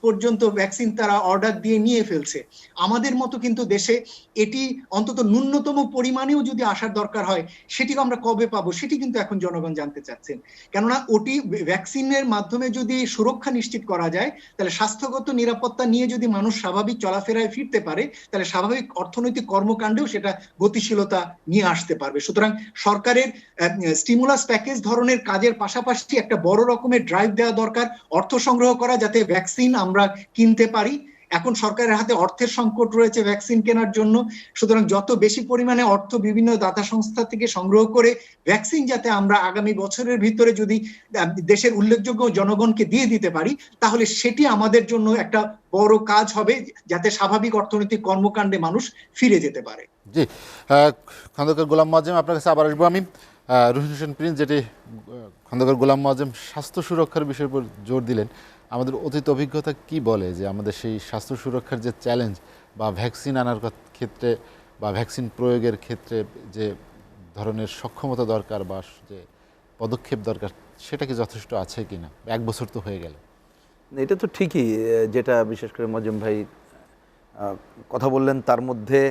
S2: পর্যন্ত ভ্যাকসিন তারা অর্ডার দিয়ে নিয়ে ফেলছে। আমাদের মতো কিন্তু দেশে এটি অন্তত ন্যূনতম পরিমাণেও যদি আসার দরকার হয়, সেটিকে আমরা কবে পাবো, সেটি কিন্তু এখন জনগণ জানতে চাচ্ছেন। কেননা ওটি ভ্যাকসিনের মাধ্যমে যদি সুরক্ষা নিশ্চিত করা যায়, তাহলে স্বাস্থ্যগত নিরাপত্তা নিয়ে যদি মানুষ স্বাভাবিক চলাফেরায় ফিরতে পারে, তাহলে স্বাভাবিক অর্থনৈতিক কর্মকাণ্ডেও সেটা গতিশীলতা নিয়ে আসতে পারবে। সুতরাং সরকারের স্টিমুলাস প্যাকেজ ধরনের কাজের পাশাপাশি একটা বড় রকমের ড্রাইভ দেওয়া দরকার, অর্থ সংগ্রহ করা, যাতে ভ্যাকসিন আমরা কিনতে পারি। এখন সরকারের হাতে অর্থের সংকট রয়েছে ভ্যাকসিন কেনার জন্য, সুতরাং যত বেশি পরিমাণে অর্থ বিভিন্ন দাতা সংস্থা থেকে সংগ্রহ করে ভ্যাকসিন যাতে আমরা আগামী বছরের ভিতরে যদি দেশের উল্লেখযোগ্য জনগণকে দিয়ে দিতে পারি, তাহলে সেটি আমাদের জন্য একটা বড় কাজ হবে, যাতে স্বাভাবিক অর্থনৈতিক কর্মকাণ্ডে মানুষ ফিরে যেতে পারে।
S1: জি, খন্দকার গোলাম মোয়াজ্জেম, আপনার কাছে আবার আসবো আমি। রুহিন হোসেন প্রিন্স, যেটি খন্দকার গোলাম মোয়াজ্জেম স্বাস্থ্য সুরক্ষার বিষয়ের উপর জোর দিলেন, আমাদের অতীত অভিজ্ঞতা কি বলে যে আমাদের সেই স্বাস্থ্য সুরক্ষার যে চ্যালেঞ্জ বা ভ্যাকসিন আনার ক্ষেত্রে বা ভ্যাকসিন প্রয়োগের ক্ষেত্রে যে ধরনের সক্ষমতা দরকার বা যে পদক্ষেপ দরকার, সেটা কি যথেষ্ট আছে কিনা? 1 বছর তো হয়ে গেল।
S3: এটা তো ঠিকই, যেটা বিশেষ করে মোয়াজ্জেম ভাই কথা বললেন, তার মধ্যে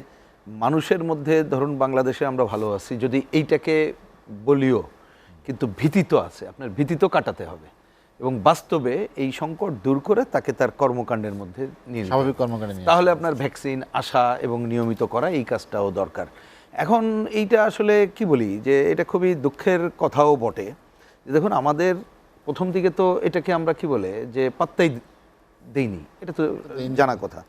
S3: মানুষের মধ্যে ধরুন বাংলাদেশে আমরা ভালো আছি যদি এইটাকে বলিও, কিন্তু ভীতি তো আছে, আপনার ভীতি তো কাটাতে হবে এবং বাস্তবে এই সংকট দূর করে তাকে তার কর্মকাণ্ডের মধ্যে নিয়ে
S1: স্বাভাবিক কর্মকাণ্ডে নিয়ে
S3: তাহলে আপনার ভ্যাকসিন আসা এবং নিয়মিত করা, এই কাজটাও দরকার। এখন এইটা আসলে কি বলি, যে এটা খুবই দুঃখের কথাও বটে। দেখুন, আমাদের প্রথম দিকে তো এটাকে আমরা কি বলে যে পাত্তাই দেইনি, এটা তো জানা কথা।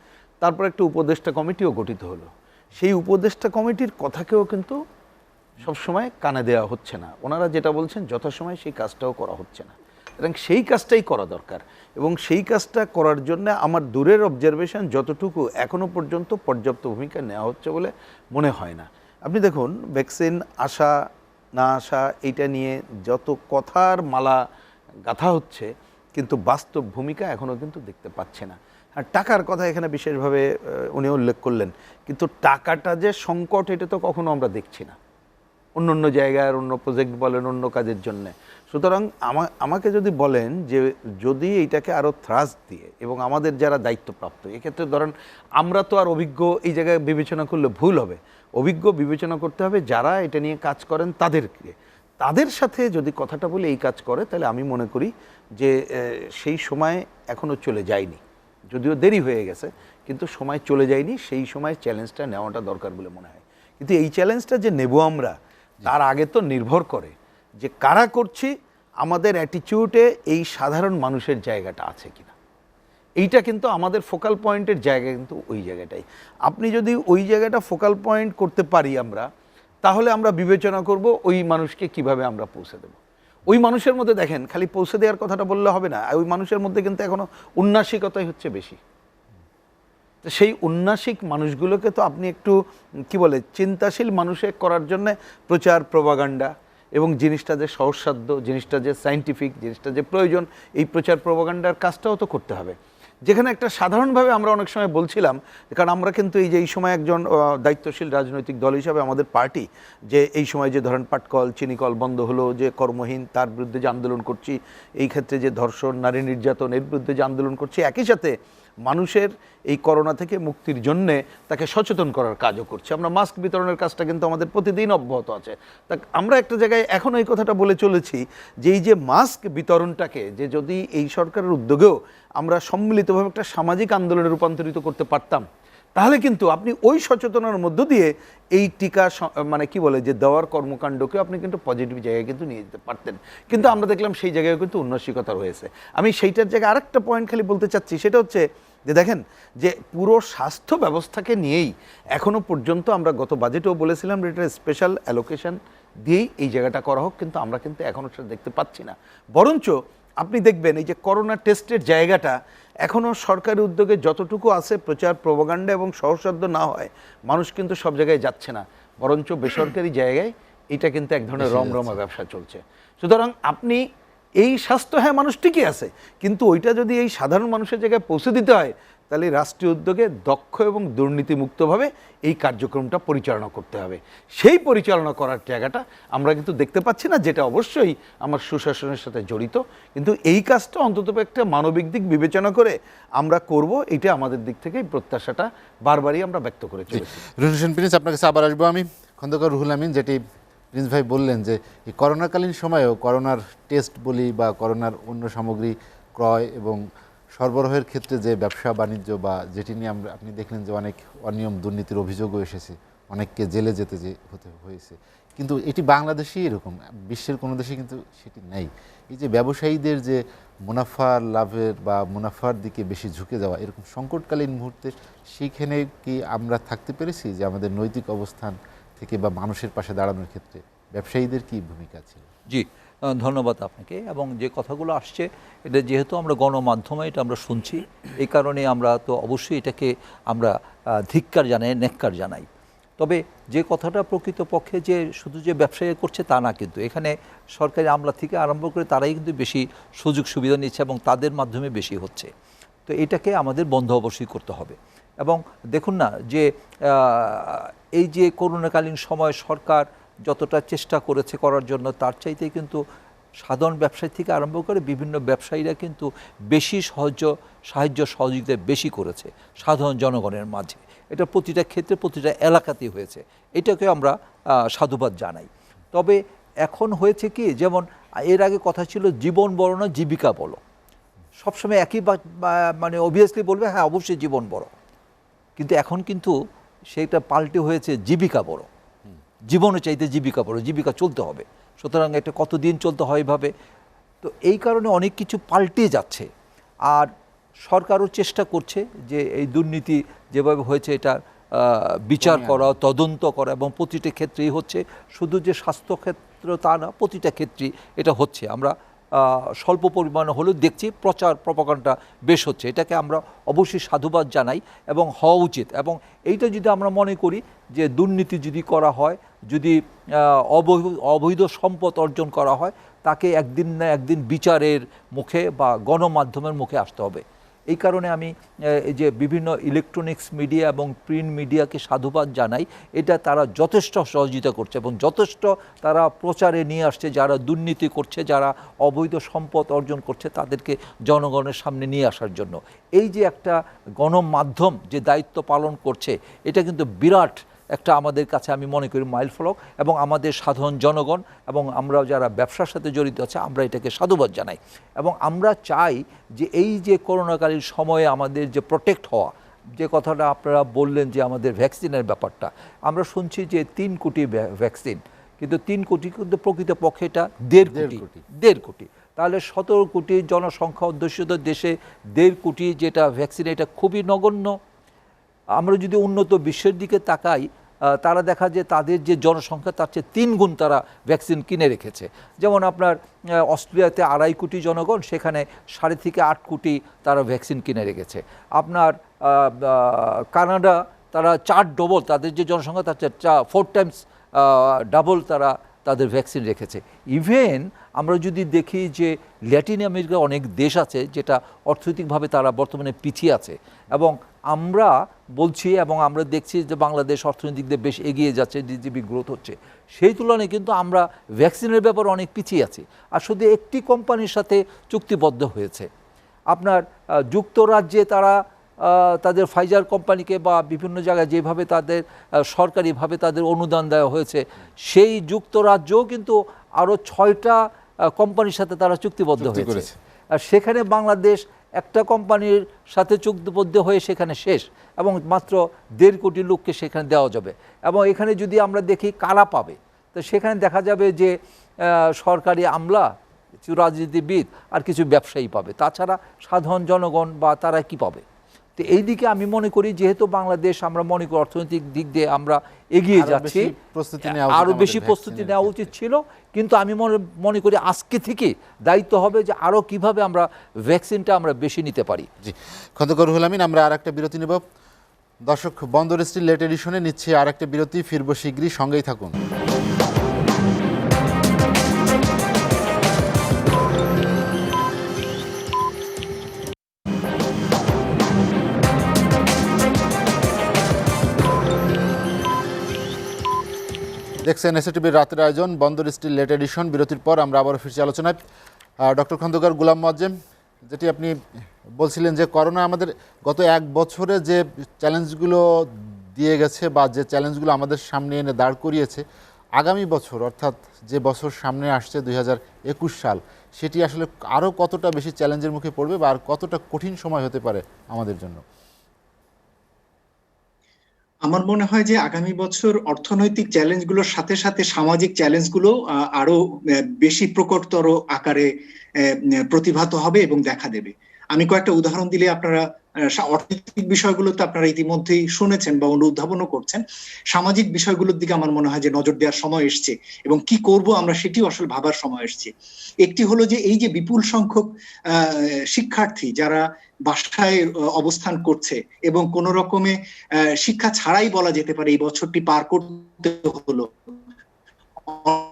S3: তারপর একটা উপদেষ্টা কমিটিও গঠিত হলো, সেই উপদেষ্টা কমিটির কথাকেও কিন্তু সবসময় কানে দেওয়া হচ্ছে না। ওনারা যেটা বলছেন যথাসময়ে সেই কাজটাও করা হচ্ছে না, এবং সেই কাজটাই করা দরকার। এবং সেই কাজটা করার জন্য আমার দূরের অবজারভেশন যতটুকু এখনও পর্যন্ত পর্যাপ্ত ভূমিকা নেওয়া হচ্ছে বলে মনে হয় না। আপনি দেখুন, ভ্যাকসিন আসা না আসা এইটা নিয়ে যত কথার মালা গাঁথা হচ্ছে, কিন্তু বাস্তব ভূমিকা এখনও কিন্তু দেখতে পাচ্ছে না। আর টাকার কথা এখানে বিশেষভাবে উনি উল্লেখ করলেন, কিন্তু টাকাটা যে সংকট, এটা তো কখনো আমরা দেখছি না অন্য অন্য জায়গায়, অন্য প্রজেক্ট বলেন, অন্য কাজের জন্যে। সুতরাং আমাকে যদি বলেন যে যদি এইটাকে আরও থ্রাস্ট দিয়ে, এবং আমাদের যারা দায়িত্বপ্রাপ্ত, এক্ষেত্রে ধরেন আমরা তো আর অভিজ্ঞ এই জায়গায় বিবেচনা করলে ভুল হবে, অভিজ্ঞ বিবেচনা করতে হবে যারা এটা নিয়ে কাজ করেন তাদেরকে, তাদের সাথে যদি কথাটা বলে এই কাজ করে, তাহলে আমি মনে করি যে সেই সময় এখনও চলে যায়নি, যদিও দেরি হয়ে গেছে, কিন্তু সময় চলে যায়নি। সেই সময় চ্যালেঞ্জটা নেওয়াটা দরকার বলে মনে হয়। কিন্তু এই চ্যালেঞ্জটা যে নেব আমরা, তার আগে তো নির্ভর করে যে কারা করছি, আমাদের অ্যাটিটিউডে এই সাধারণ মানুষের জায়গাটা আছে কিনা। এইটা কিন্তু আমাদের ফোকাল পয়েন্টের জায়গা কিন্তু ওই জায়গাটাই। আপনি যদি ওই জায়গাটা ফোকাল পয়েন্ট করতে পারি আমরা, তাহলে আমরা বিবেচনা করব ওই মানুষকে কিভাবে আমরা পৌঁছে দেব। ওই মানুষের মধ্যে দেখেন, খালি পৌঁছে দেওয়ার কথাটা বললে হবে না, ওই মানুষের মধ্যে কিন্তু এখনো উন্নাসিকতাই হচ্ছে বেশি। তো সেই উন্নাসিক মানুষগুলোকে তো আপনি একটু কি বলে চিন্তাশীল মানুষে করার জন্য প্রচার প্রপাগান্ডা এবং জিনিসটা যে সহজসাধ্য, জিনিসটা যে সায়েন্টিফিক, জিনিসটা যে প্রয়োজন, এই প্রচার প্রপাগান্ডার কাজটাও তো করতে হবে। যেখানে একটা সাধারণভাবে আমরা অনেক সময় বলছিলাম, কারণ আমরা কিন্তু এই যে এই সময় একজন দায়িত্বশীল রাজনৈতিক দল হিসাবে আমাদের পার্টি যে এই সময় যে ধরেন পাটকল চিনিকল বন্ধ হলো, যে কর্মহীন তার বিরুদ্ধে যে আন্দোলন করছি, এই ক্ষেত্রে যে ধর্ষণ নারী নির্যাতন এর বিরুদ্ধে যে আন্দোলন করছি, একই সাথে মানুষের এই করোনা থেকে মুক্তির জন্যে তাকে সচেতন করার কাজও করছে। আমরা মাস্ক বিতরণের কাজটা কিন্তু আমাদের প্রতিদিন অব্যাহত আছে। তা আমরা একটা জায়গায় এখন এই কথাটা বলে চলেছি যে এই যে মাস্ক বিতরণটাকে যে যদি এই সরকারের উদ্যোগেও আমরা সম্মিলিতভাবে একটা সামাজিক আন্দোলনে রূপান্তরিত করতে পারতাম, তাহলে কিন্তু আপনি ওই সচেতনার মধ্য দিয়ে এই টিকা মানে কি বলে যে দেওয়ার কর্মকাণ্ডকে আপনি কিন্তু পজিটিভ জায়গায় কিন্তু নিয়ে যেতে পারতেন। কিন্তু আমরা দেখলাম সেই জায়গায় কিন্তু উন্নসিকতা রয়েছে। আমি সেইটার জায়গায় আরেকটা পয়েন্ট খালি বলতে চাচ্ছি, সেটা হচ্ছে যে দেখেন যে পুরো স্বাস্থ্য ব্যবস্থাকে নিয়েই এখনো পর্যন্ত আমরা গত বাজেটেও বলেছিলাম এটা স্পেশাল অ্যালোকেশন দিয়েই এই জায়গাটা করা হোক, কিন্তু আমরা কিন্তু এখনও সেটা দেখতে পাচ্ছি না। বরঞ্চ আপনি দেখবেন এই যে করোনা টেস্টের জায়গাটা এখনও সরকারি উদ্যোগে যতটুকু আছে প্রচার প্রপাগান্ডা এবং সহজসাধ্য না হয়, মানুষ কিন্তু সব জায়গায় যাচ্ছে না, বরঞ্চ বেসরকারি জায়গায় এটা কিন্তু এক ধরনের রমরমা ব্যবসা চলছে। সুতরাং আপনি এই স্বাস্থ্য, হ্যাঁ মানুষ ঠিকই আছে, কিন্তু ওইটা যদি এই সাধারণ মানুষের জায়গায় পৌঁছে দিতে হয়, তাহলে রাষ্ট্রীয় উদ্যোগে দক্ষ এবং দুর্নীতিমুক্তভাবে এই কার্যক্রমটা পরিচালনা করতে হবে। সেই পরিচালনা করার জায়গাটা আমরা কিন্তু দেখতে পাচ্ছি না, যেটা অবশ্যই আমার সুশাসনের সাথে জড়িত। কিন্তু এই কাজটা অন্তত একটা মানবিক দিক বিবেচনা করে আমরা করব, এটা আমাদের দিক থেকে এই প্রত্যাশাটা বারবারই আমরা ব্যক্ত করে চলেছি।
S1: রুহুল হোসেন প্রিন্স, আপনার কাছে আবার আসবো আমি। খন্দকার রুহুল আমিন, যেটি প্রিন্স ভাই বললেন যে এই করোনাকালীন সময়েও করোনার টেস্ট বলি বা করোনার অন্য সামগ্রী ক্রয় এবং সরবরাহের ক্ষেত্রে যে ব্যবসা বাণিজ্য বা যেটি নিয়ে আপনি দেখলেন যে অনেক অনিয়ম দুর্নীতির অভিযোগও এসেছে, অনেককে জেলে যেতে হতে হয়েছে, কিন্তু এটি বাংলাদেশেই এরকম, বিশ্বের কোনো দেশে কিন্তু সেটি নেই। এই যে ব্যবসায়ীদের যে মুনাফার লাভের বা মুনাফার দিকে বেশি ঝুঁকে যাওয়া, এরকম সংকটকালীন মুহূর্তে সেইখানে কি আমরা থাকতে পেরেছি যে আমাদের নৈতিক অবস্থান থেকে বা মানুষের পাশে দাঁড়ানোর ক্ষেত্রে ব্যবসায়ীদের কি ভূমিকা ছিল?
S4: জি, ধন্যবাদ আপনাকে। এবং যে কথাগুলো আসছে এটা যেহেতু আমরা গণমাধ্যমে এটা আমরা শুনছি, এই কারণে আমরা তো অবশ্যই এটাকে আমরা ধিক্কার জানাই, নেক্কার জানাই। তবে যে কথাটা প্রকৃতপক্ষে যে শুধু যে ব্যবসায়ী করছে তা না, কিন্তু এখানে সরকারি আমলা থেকে আরম্ভ করে তারাই কিন্তু বেশি সুযোগ সুবিধা নিচ্ছে এবং তাদের মাধ্যমে বেশি হচ্ছে। তো এটাকে আমাদের বন্ধ অবশ্যই করতে হবে। এবং দেখুন না যে এই যে করোনাকালীন সময় সরকার যতটা চেষ্টা করেছে করার জন্য, তার চাইতে কিন্তু সাধারণ ব্যবসায়ী থেকে আরম্ভ করে বিভিন্ন ব্যবসায়ীরা কিন্তু বেশি সাহায্য সহযোগিতা বেশি করেছে সাধারণ জনগণের মাঝে। এটা প্রতিটা ক্ষেত্রে প্রতিটা এলাকাতেই হয়েছে, এটাকে আমরা সাধুবাদ জানাই। তবে এখন হয়েছে কি, যেমন এর আগে কথা ছিল জীবন বড় না জীবিকা বড়, সবসময় একই মানে অবভিয়াসলি বলবে হ্যাঁ অবশ্যই জীবন বড়, কিন্তু এখন কিন্তু সেটা পাল্টে হয়েছে জীবিকা বড়। জীবনের চাইতে জীবিকা বড়, জীবিকা চলতে হবে, সুতরাং এটা কতদিন চলতে হয় এভাবে। তো এই কারণে অনেক কিছু পাল্টে যাচ্ছে। আর সরকারও চেষ্টা করছে যে এই দুর্নীতি যেভাবে হয়েছে এটা বিচার করা, তদন্ত করা, এবং প্রতিটা ক্ষেত্রেই হচ্ছে, শুধু যে স্বাস্থ্যক্ষেত্র তা না, প্রতিটা ক্ষেত্রেই এটা হচ্ছে। আমরা স্বল্প পরিমাণে হলেও দেখছি প্রচার প্রপাগান্ডা বেশ হচ্ছে, এটাকে আমরা অবশ্যই সাধুবাদ জানাই এবং হওয়া উচিত। এবং এইটা যদি আমরা মনে করি যে দুর্নীতি যদি করা হয়, যদি অবৈধ সম্পদ অর্জন করা হয়, তাকে একদিন না একদিন বিচারের মুখে বা গণমাধ্যমের মুখে আসতে হবে। এই কারণে আমি এই যে বিভিন্ন ইলেকট্রনিক্স মিডিয়া এবং প্রিন্ট মিডিয়াকে সাধুবাদ জানাই, এটা তারা যথেষ্ট সহযোগিতা করছে এবং যথেষ্ট তারা প্রচারে নিয়ে আসছে, যারা দুর্নীতি করছে, যারা অবৈধ সম্পদ অর্জন করছে, তাদেরকে জনগণের সামনে নিয়ে আসার জন্য। এই যে একটা গণমাধ্যম যে দায়িত্ব পালন করছে, এটা কিন্তু বিরাট একটা আমাদের কাছে আমি মনে করি মাইলফলক, এবং আমাদের সাধারণ জনগণ এবং আমরা যারা ব্যবসার সাথে জড়িত আছে আমরা এটাকে সাধুবাদ জানাই। এবং আমরা চাই যে এই যে করোনাকালীন সময়ে আমাদের যে প্রোটেক্ট হওয়া, যে কথাটা আপনারা বললেন যে আমাদের ভ্যাকসিনের ব্যাপারটা, আমরা শুনছি যে 3 কোটি ভ্যাকসিন, কিন্তু 3 কোটি কিন্তু প্রকৃতপক্ষে এটা 1.5 কোটি। তাহলে 17 কোটি জনসংখ্যা অধ্যুষিত দেশে 1.5 কোটি যেটা ভ্যাকসিন, এটা খুবই নগণ্য। আমরা যদি উন্নত বিশ্বের দিকে তাকাই, তারা দেখা যে তাদের যে জনসংখ্যা তার চেয়ে 3 গুণ তারা ভ্যাকসিন কিনে রেখেছে। যেমন আপনার অস্ট্রেলিয়াতে 2.5 কোটি জনগণ, সেখানে 7.5 থেকে 8 কোটি তারা ভ্যাকসিন কিনে রেখেছে। আপনার কানাডা, তারা 4 ডবল, তাদের যে জনসংখ্যা তার চেয়ে 4 টাইমস ডাবল তারা তাদের ভ্যাকসিন রেখেছে। ইভেন আমরা যদি দেখি যে ল্যাটিন আমেরিকার অনেক দেশ আছে যেটা অর্থনৈতিকভাবে তারা বর্তমানে পিছিয়ে আছে, এবং আমরা বলছি এবং আমরা দেখছি যে বাংলাদেশ অর্থনৈতিক দিক দিয়ে বেশ এগিয়ে যাচ্ছে, জিডিপি গ্রোথ হচ্ছে, সেই তুলনায় কিন্তু আমরা ভ্যাকসিনের ব্যাপারে অনেক পিছিয়ে আছি। আর শুধু একটি কোম্পানির সাথে চুক্তিবদ্ধ হয়েছে। আপনার যুক্তরাজ্যে তারা তাদের ফাইজার কোম্পানিকে বা বিভিন্ন জায়গায় যেভাবে তাদের সরকারিভাবে তাদের অনুদান দেওয়া হয়েছে, সেই যুক্তরাজ্যও কিন্তু আরও 6টা কোম্পানির সাথে তারা চুক্তিবদ্ধ হয়েছে। আর সেখানে বাংলাদেশ একটা কোম্পানির সাথে চুক্তিবদ্ধ হয়ে সেখানে শেষ, এবং মাত্র 1.5 কোটি লোককে সেখানে দেওয়া যাবে। এবং এখানে যদি আমরা দেখি কারা পাবে, তো সেখানে দেখা যাবে যে সরকারি আমলা, কিছু রাজনীতিবিদ আর কিছু ব্যবসায়ী পাবে, তাছাড়া সাধারণ জনগণ বা তারা কি পাবে? তো এই দিকে আমি মনে করি যেহেতু বাংলাদেশ, আমরা মনে করি অর্থনৈতিক দিক দিয়ে আমরা এগিয়ে যাচ্ছি, আরও বেশি প্রস্তুতি নেওয়া উচিত ছিল। কিন্তু আমি মনে করি আজকে থেকে দায়িত্ব হবে যে আরও কিভাবে আমরা ভ্যাকসিনটা আমরা বেশি নিতে পারি।
S1: জি, খন্দকার রুহুল আমিন, আমরা আর একটা বিরতি নেব। দর্শক, বন্দর স্টিল লেট এডিশনে নিচ্ছে আর একটা বিরতি, ফিরবো শীঘ্রই, সঙ্গেই থাকুন। দেখছেন এসএটিভির রাতের আয়োজন বন্দর স্টিল লেট এডিশন। বিরতির পর আমরা আবারও ফিরছি আলোচনায়। ডক্টর খন্দকার গোলাম মোয়াজ্জেম, যেটি আপনি বলছিলেন যে করোনা আমাদের গত 1 বছরে যে চ্যালেঞ্জগুলো দিয়ে গেছে বা যে চ্যালেঞ্জগুলো আমাদের সামনে এনে দাঁড় করিয়েছে, আগামী বছর অর্থাৎ যে বছর সামনে আসছে 2021 সাল, সেটি আসলে আরও কতটা বেশি চ্যালেঞ্জের মুখে পড়বে বা আর কতটা কঠিন সময় হতে পারে আমাদের জন্য?
S2: আমার মনে হয় যে আগামী বছর অর্থনৈতিক চ্যালেঞ্জগুলোর সাথে সাথে সামাজিক চ্যালেঞ্জগুলো আরো বেশি প্রকটতর আকারে প্রতিভাত হবে এবং দেখা দেবে। আমি কয়েকটা উদাহরণ দিলে আপনারা অর্থনৈতিক বিষয়গুলো তো আপনারা ইতিমধ্যেই শুনেছেন বা অনুধাবনও করছেন। সামাজিক বিষয়গুলোর দিকে আমার মনে হয় যে নজর দেওয়ার সময় এসছে, এবং কি করব আমরা সেটিও আসলে ভাবার সময় এসছে। একটি হলো যে এই যে বিপুল সংখ্যক শিক্ষার্থী যারা বাসায় অবস্থান করছে এবং কোন রকমে শিক্ষা ছাড়াই বলা যেতে পারে এই বছরটি পার করতে হলো,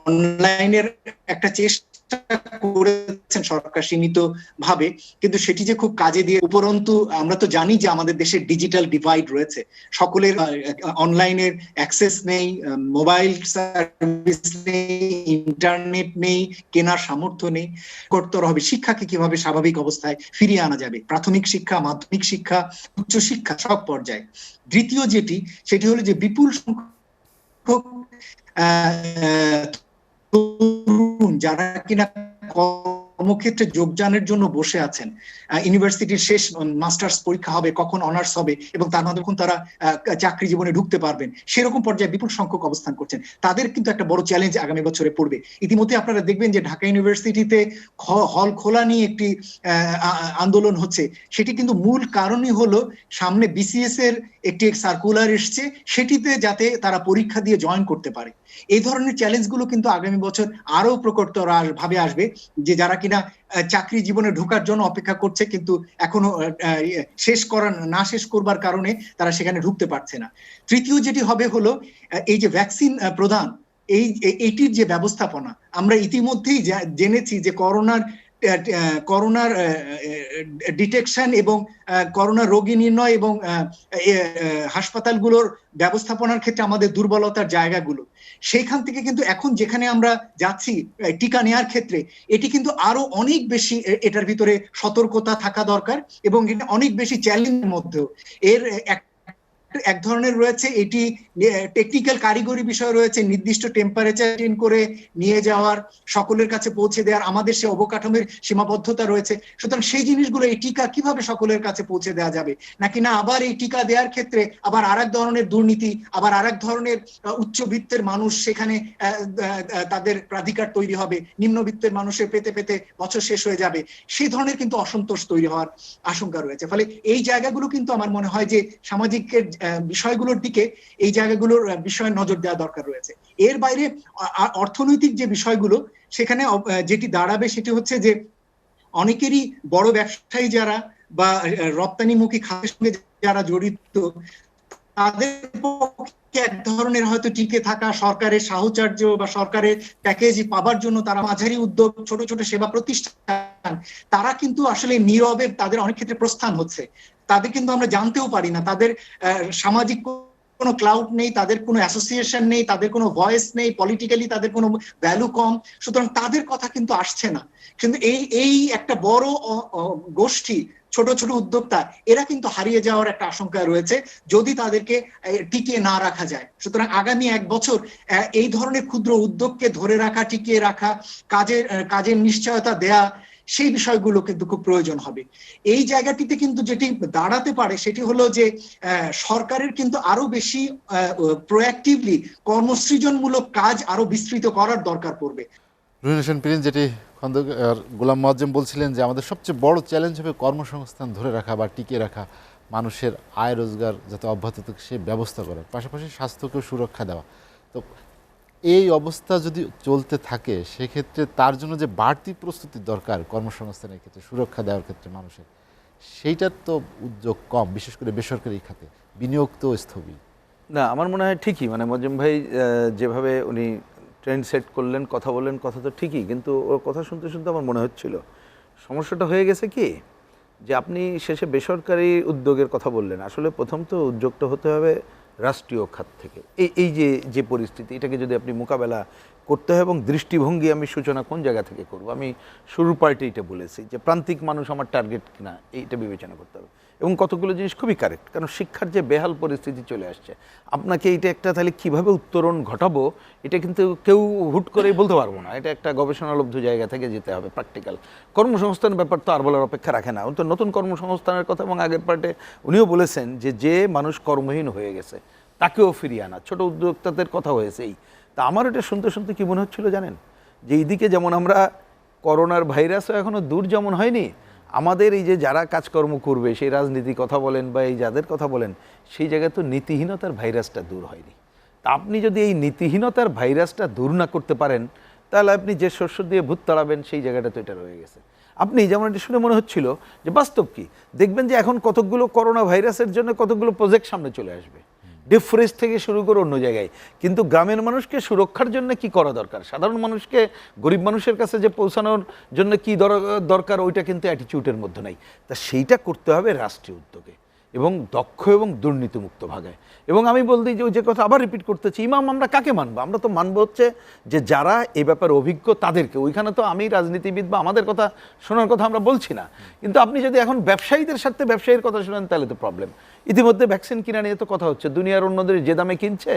S2: অনলাইনের একটা চেষ্টা করেছেন সরকার সীমিত ভাবে, কিন্তু সেটি যে খুব কাজে দিয়ে, উপরন্তু আমরা তো জানি যে আমাদের দেশের ডিজিটাল ডিভাইড রয়েছে, সকলের অনলাইনের অ্যাক্সেস নেই, মোবাইল সার্ভিস নেই, ইন্টারনেট নেই, কেনার সামর্থ্য নেই। করতে হবে শিক্ষাকে কিভাবে স্বাভাবিক অবস্থায় ফিরিয়ে আনা যাবে, প্রাথমিক শিক্ষা, মাধ্যমিক শিক্ষা, উচ্চশিক্ষা সব পর্যায়ে। দ্বিতীয় যেটি, সেটি হলো যে বিপুল সংখ্যক যারা কিনা কর্মক্ষেত্রে যোগদানের জন্য বসে আছেন, ইউনিভার্সিটির শেষ মাস্টার্স পরীক্ষা হবে, কখন অনার্স হবে এবং তার মাধ্যমে তারা চাকরি জীবনে ঢুকতে পারবেন, সেরকম পর্যায়ে বিপুল সংখ্যক অবস্থান করছেন। তাদের কিন্তু একটা বড় চ্যালেঞ্জ আগামী বছরে পড়বে। ইতিমধ্যে আপনারা দেখবেন যে ঢাকা ইউনিভার্সিটিতে হল খোলা নিয়ে একটি আন্দোলন হচ্ছে। সেটি কিন্তু মূল কারণই হলো সামনে বিসিএস এর একটি সার্কুলার এসছে, সেটিতে যাতে তারা পরীক্ষা দিয়ে জয়েন করতে পারে। এই ধরনের চ্যালেঞ্জগুলো কিন্তু আগামী বছর আরো প্রকটতর ভাবে আসবে, যে যারা কিনা চাকরি জীবনে ঢোকার জন্য অপেক্ষা করছে কিন্তু এখনো শেষ করবার কারণে তারা সেখানে ঢুকতে পারছে না। তৃতীয় যেটি হবে হলো এই যে ভ্যাকসিন প্রদান, এইটির যে ব্যবস্থাপনা, আমরা ইতিমধ্যেই জেনেছি যে করোনার ডিটেকশন এবং করোনা রোগী নির্ণয় এবং হাসপাতালগুলোর ব্যবস্থাপনার ক্ষেত্রে আমাদের দুর্বলতার জায়গাগুলো, সেইখান থেকে কিন্তু এখন যেখানে আমরা যাচ্ছি টিকা নেওয়ার ক্ষেত্রে, এটি কিন্তু আরো অনেক বেশি এটার ভিতরে সতর্কতা থাকা দরকার, এবং এটা অনেক বেশি চ্যালেঞ্জের মধ্যেও এর এক ধরনের রয়েছে, এটি টেকনিক্যাল কারিগরি বিষয় রয়েছে, নির্দিষ্ট টেম্পারেচার মেইনটেইন করে নিয়ে যাওয়ার, সকলের কাছে পৌঁছে দেওয়ার আমাদের সে অবকাঠামোর সীমাবদ্ধতা রয়েছে। সুতরাং সেই জিনিসগুলো, এই টিকা কিভাবে সকলের কাছে পৌঁছে দেওয়া যাবে, নাকি না আবার এই টিকা দেওয়ার ক্ষেত্রে আবার আরেক ধরনের দুর্নীতি, আবার আরেক ধরনের উচ্চবিত্তের মানুষ সেখানে তাদের প্রাধিকার তৈরি হবে, নিম্নবিত্তের মানুষের পেতে পেতে বছর শেষ হয়ে যাবে, সেই ধরনের কিন্তু অসন্তোষ তৈরি হওয়ার আশঙ্কা রয়েছে। ফলে এই জায়গাগুলো কিন্তু আমার মনে হয় যে সামাজিক বিষয়গুলোর দিকে এই জায়গাগুলোর বিষয়ে নজর দেওয়া দরকার রয়েছে। এর বাইরে অর্থনৈতিক যে বিষয়গুলো, সেখানে যেটি দাঁড়াবে সেটি হচ্ছে যে অনেকেরই বড় ব্যবসায়ী যারা বা রপ্তানিমুখী খাতের সঙ্গে যারা জড়িত, তাদের পক্ষে এক ধরনের হয়তো টিকে থাকা, সরকারের সাহচর্য বা সরকারের প্যাকেজ পাবার জন্য তারা মাঝারি উদ্যোগ, ছোট ছোট সেবা প্রতিষ্ঠান, তারা কিন্তু আসলে নীরবে তাদের অনেক ক্ষেত্রে প্রস্থান হচ্ছে। তাদের কিন্তু আমরা জানতেও পারি না, তাদের সামাজিক কোনো ক্লাউড নেই, তাদের কোনো অ্যাসোসিয়েশন নেই, তাদের কোনো ভয়েস নেই, পলিটিক্যালি তাদের কোনো ভ্যালু কম, সুতরাং তাদের কথা কিন্তু আসছে না। কিন্তু এই একটা বড় গোষ্ঠী ছোট ছোট উদ্যোক্তা, এরা কিন্তু হারিয়ে যাওয়ার একটা আশঙ্কা রয়েছে যদি তাদেরকে টিকিয়ে না রাখা যায়। সুতরাং আগামী 1 বছর এই ধরনের ক্ষুদ্র উদ্যোগকে ধরে রাখা, টিকিয়ে রাখা, কাজের নিশ্চয়তা দেয়া, সেই বিষয়গুলো কিন্তু খুব প্রয়োজন হবে। এই জায়গাটিতে কিন্তু যেটি দাঁড়াতে পারে সেটি হলো যে সরকারের কিন্তু আরো বেশি প্রোঅ্যাক্টিভলি কর্মসৃজনমূলক কাজ আরো বিস্তৃত করার দরকার পড়বে।
S1: রুহিল হোসেন পিরিন, যেটি খন্দকার গোলাম মোয়াজ্জেম বলছিলেন যে আমাদের সবচেয়ে বড় চ্যালেঞ্জ হবে কর্মসংস্থান ধরে রাখা বা টিকিয়ে রাখা, মানুষের আয় রোজগার যাতে অব্যাহত থাকে সে ব্যবস্থা করার পাশাপাশি স্বাস্থ্যকেও সুরক্ষা দেওয়া। তো এই অবস্থা যদি চলতে থাকে সেক্ষেত্রে তার জন্য যে বাড়তি প্রস্তুতির দরকার কর্মসংস্থানের ক্ষেত্রে, সুরক্ষা দেওয়ার ক্ষেত্রে মানুষের, সেইটার তো উদ্যোগ কম, বিশেষ করে বেসরকারি খাতে বিনিয়োগ তো স্থবির।
S3: না, আমার মনে হয় ঠিকই, মানে মোয়াজ্জেম ভাই যেভাবে উনি ট্রেন্ড সেট করলেন, কথা বললেন, কথা তো ঠিকই, কিন্তু ওর কথা শুনতে শুনতে আমার মনে হচ্ছিল সমস্যাটা হয়ে গেছে কি, যে আপনি শেষে বেসরকারি উদ্যোগের কথা বললেন। আসলে প্রথম তো উদ্যোগটা হতে হবে রাষ্ট্রীয় খাত থেকে। এই যে পরিস্থিতি, এটাকে যদি আপনি মোকাবেলা করতে হয়, এবং দৃষ্টিভঙ্গি আমি সূচনা কোন জায়গা থেকে করব, আমি শুরুর পার্টি এটা বলেছি যে প্রান্তিক মানুষ আমার টার্গেট কিনা এইটা বিবেচনা করতে হবে। এবং কতগুলো জিনিস খুবই কারেক্ট, কারণ শিক্ষার যে বেহাল পরিস্থিতি চলে আসছে, আপনাকে এইটা একটা তাহলে কীভাবে উত্তরণ ঘটাবো, এটা কিন্তু কেউ হুট করেই বলতে পারবো না। এটা একটা গবেষণালব্ধ জায়গা থেকে যেতে হবে, প্র্যাকটিক্যাল। কর্মসংস্থানের ব্যাপার তো আর বলার অপেক্ষা রাখে না, তো নতুন কর্মসংস্থানের কথা, এবং আগের পার্টে উনিও বলেছেন যে মানুষ কর্মহীন হয়ে গেছে তাকেও ফিরিয়ে আনা, ছোট উদ্যোক্তাদের কথা হয়েছেই। তা আমার এটা শুনতে শুনতে কী মনে হচ্ছিল জানেন, যে এইদিকে যেমন আমরা করোনার ভাইরাসও এখনও দূর যেমন হয়নি, আমাদের এই যে যারা কাজকর্ম করবে, সেই রাজনীতি কথা বলেন বা এই যাদের কথা বলেন, সেই জায়গায় তো নীতিহীনতার ভাইরাসটা দূর হয়নি। তা আপনি যদি এই নীতিহীনতার ভাইরাসটা দূর না করতে পারেন, তাহলে আপনি যে শস্য দিয়ে ভূত তাড়াবেন সেই জায়গাটা তো এটা রয়ে গেছে। আপনি যেমন এটা শুনে মনে হচ্ছিল যে বাস্তব কি, দেখবেন যে এখন কতকগুলো করোনা ভাইরাসের জন্য কতগুলো প্রজেক্ট সামনে চলে আসবে, ডিপ ফরেস্ট থেকে শুরু করে অন্য জায়গায়। কিন্তু গ্রামের মানুষকে সুরক্ষার জন্য কি করা দরকার, সাধারণ মানুষকে, গরিব মানুষের কাছে যে পৌঁছানোর জন্য কি দরকার, ওইটা কিন্তু অ্যাটিটিউডের মধ্যে নাই। তা সেইটা করতে হবে রাষ্ট্রীয় উদ্যোগে এবং দক্ষ এবং দুর্নীতিমুক্ত ভাগে। এবং আমি বলতে যে ওই যে কথা আবার রিপিট করতেছি, ইমাম আমরা কাকে মানবো? আমরা তো মানবো হচ্ছে যে যারা এ ব্যাপারে অভিজ্ঞ তাদেরকে। ওইখানে তো আমি রাজনীতিবিদ বা আমাদের কথা শোনার কথা আমরা বলছি না, কিন্তু আপনি যদি এখন ব্যবসায়ীদের সাথে ব্যবসায়ীর কথা শোনেন তাহলে তো প্রবলেম। ইতিমধ্যে ভ্যাকসিন কিনা নিয়ে তো কথা হচ্ছে, দুনিয়ার অন্যদের যে দামে কিনছে,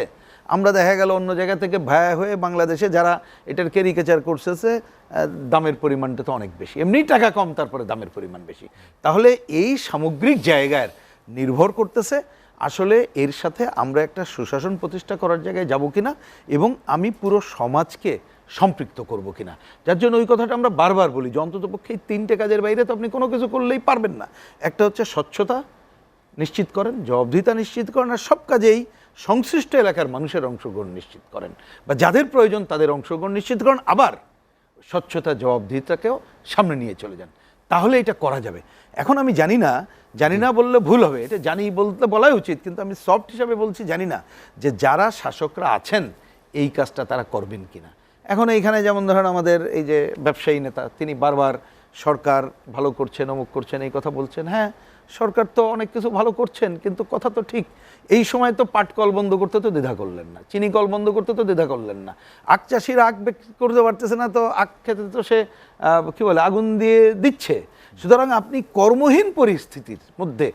S3: আমরা দেখা গেল অন্য জায়গা থেকে ভায়া হয়ে বাংলাদেশে যারা এটার ক্যারিকেচার করতেছে, দামের পরিমাণটা তো অনেক বেশি, এমনি টাকা কম তারপরে দামের পরিমাণ বেশি। তাহলে এই সামগ্রিক জায়গার নির্ভর করতেছে আসলে এর সাথে আমরা একটা সুশাসন প্রতিষ্ঠা করার জায়গায় যাব কিনা, এবং আমি পুরো সমাজকে সম্পৃক্ত করব কিনা। যার জন্য ওই কথাটা আমরা বারবার বলি যে অন্ততপক্ষে এই 3টে কাজের বাইরে তো আপনি কোনো কিছু করলেই পারবেন না। একটা হচ্ছে স্বচ্ছতা নিশ্চিত করেন, জবাবদিহিতা নিশ্চিত করেন, আর সব কাজেই সংশ্লিষ্ট এলাকার মানুষের অংশগ্রহণ নিশ্চিত করেন, বা যাদের প্রয়োজন তাদের অংশগ্রহণ নিশ্চিত করেন, আবার স্বচ্ছতা জবাবদিহিতাকেও সামনে নিয়ে চলে যান, তাহলে এটা করা যাবে। এখন আমি জানি না বললে ভুল হবে, এটা জানি বলতে বলাই উচিত, কিন্তু আমি সফট হিসাবে বলছি জানি না যে যারা শাসকরা আছেন এই কাজটা তারা করবেন কিনা। এখন এইখানে যেমন ধরেন আমাদের এই যে ব্যবসায়ী নেতা, তিনি বারবার সরকার ভালো করছেন, অমুক করছেন, এই কথা বলছেন। হ্যাঁ, সরকার তো অনেক কিছু ভালো করছেন, কিন্তু কথা তো ঠিক। এই সময় তো পাট কল বন্ধ করতে তো দ্বিধা করলেন না, চিনি কল বন্ধ করতে তো দ্বিধা করলেন না, আখ চাষিরা আখ বিক্রি করতে পারতেছে না, তো আখ খেতে তো সে কী বলে আগুন দিয়ে দিচ্ছে। সুতরাং আপনি কর্মহীন পরিস্থিতির মধ্যে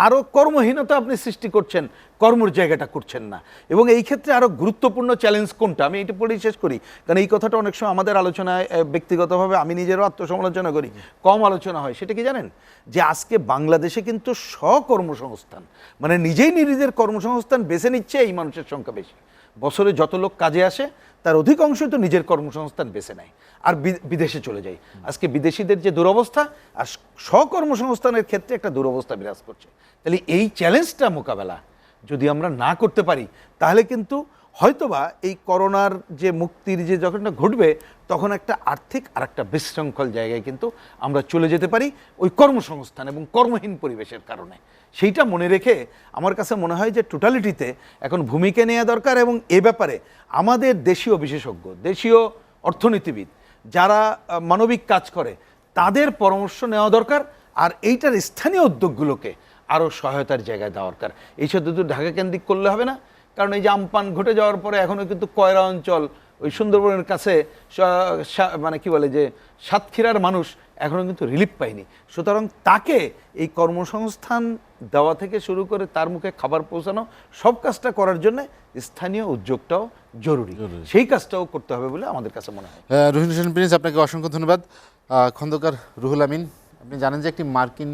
S3: আরও কর্মহীনতা আপনি সৃষ্টি করছেন, কর্মর জায়গাটা করছেন না। এবং এই ক্ষেত্রে আরও গুরুত্বপূর্ণ চ্যালেঞ্জ কোনটা, আমি এটা পড়েই শেষ করি, কারণ এই কথাটা অনেক সময় আমাদের আলোচনায় ব্যক্তিগতভাবে আমি নিজেরও আত্মসমালোচনা করি, কম আলোচনা হয়। সেটা কি জানেন, যে আজকে বাংলাদেশে কিন্তু স্বকর্মসংস্থান, মানে নিজেই নিজেদের কর্মসংস্থান বেছে নিচ্ছে এই মানুষের সংখ্যা বেশি। বছরে যত লোক কাজে আসে তার অধিকাংশই তো নিজের কর্মসংস্থান বেছে নেয় আর বিদেশে চলে যায়। আজকে বিদেশিদের যে দুরবস্থা, আর স্বকর্মসংস্থানের ক্ষেত্রে একটা দুরবস্থা বিরাজ করছে। তাহলে এই চ্যালেঞ্জটা মোকাবেলা যদি আমরা না করতে পারি, তাহলে কিন্তু হয়তোবা এই করোনার যে মুক্তির যে যখনটা ঘটবে, তখন একটা আর্থিক আর একটা বিশৃঙ্খল জায়গায় কিন্তু আমরা চলে যেতে পারি ওই কর্মসংস্থান এবং কর্মহীন পরিবেশের কারণে। সেইটা মনে রেখে আমার কাছে মনে হয় যে টোটালিটিতে এখন ভূমিকা নেওয়া দরকার, এবং এ ব্যাপারে আমাদের দেশীয় বিশেষজ্ঞ, দেশীয় অর্থনীতিবিদ যারা মানবিক কাজ করে, তাদের পরামর্শ নেওয়া দরকার। আর এইটার স্থানীয় উদ্যোগগুলোকে আরও সহায়তার জায়গায় দেওয়া দরকার। এই শুধু ঢাকা কেন্দ্রিক করলে হবে না, কারণ এই যে আমপান ঘটে যাওয়ার পরে এখনও কিন্তু কয়রা অঞ্চল, ওই সুন্দরবনের কাছে মানে কি বলে যে সাতক্ষীরার মানুষ এখনও কিন্তু রিলিফ পায়নি। সুতরাং তাকে এই কর্মসংস্থান দেওয়া থেকে শুরু করে তার মুখে খাবার পৌঁছানো, সব কাজটা করার জন্য স্থানীয় উদ্যোগটাও জরুরি। সেই কাজটাও করতে হবে বলে আমাদের কাছে মনে হয়।
S1: রুহিন হোসেন প্রিন্স, আপনাকে অসংখ্য ধন্যবাদ। খন্দকার রুহুল আমিন, আপনি জানেন যে একটি মার্কিন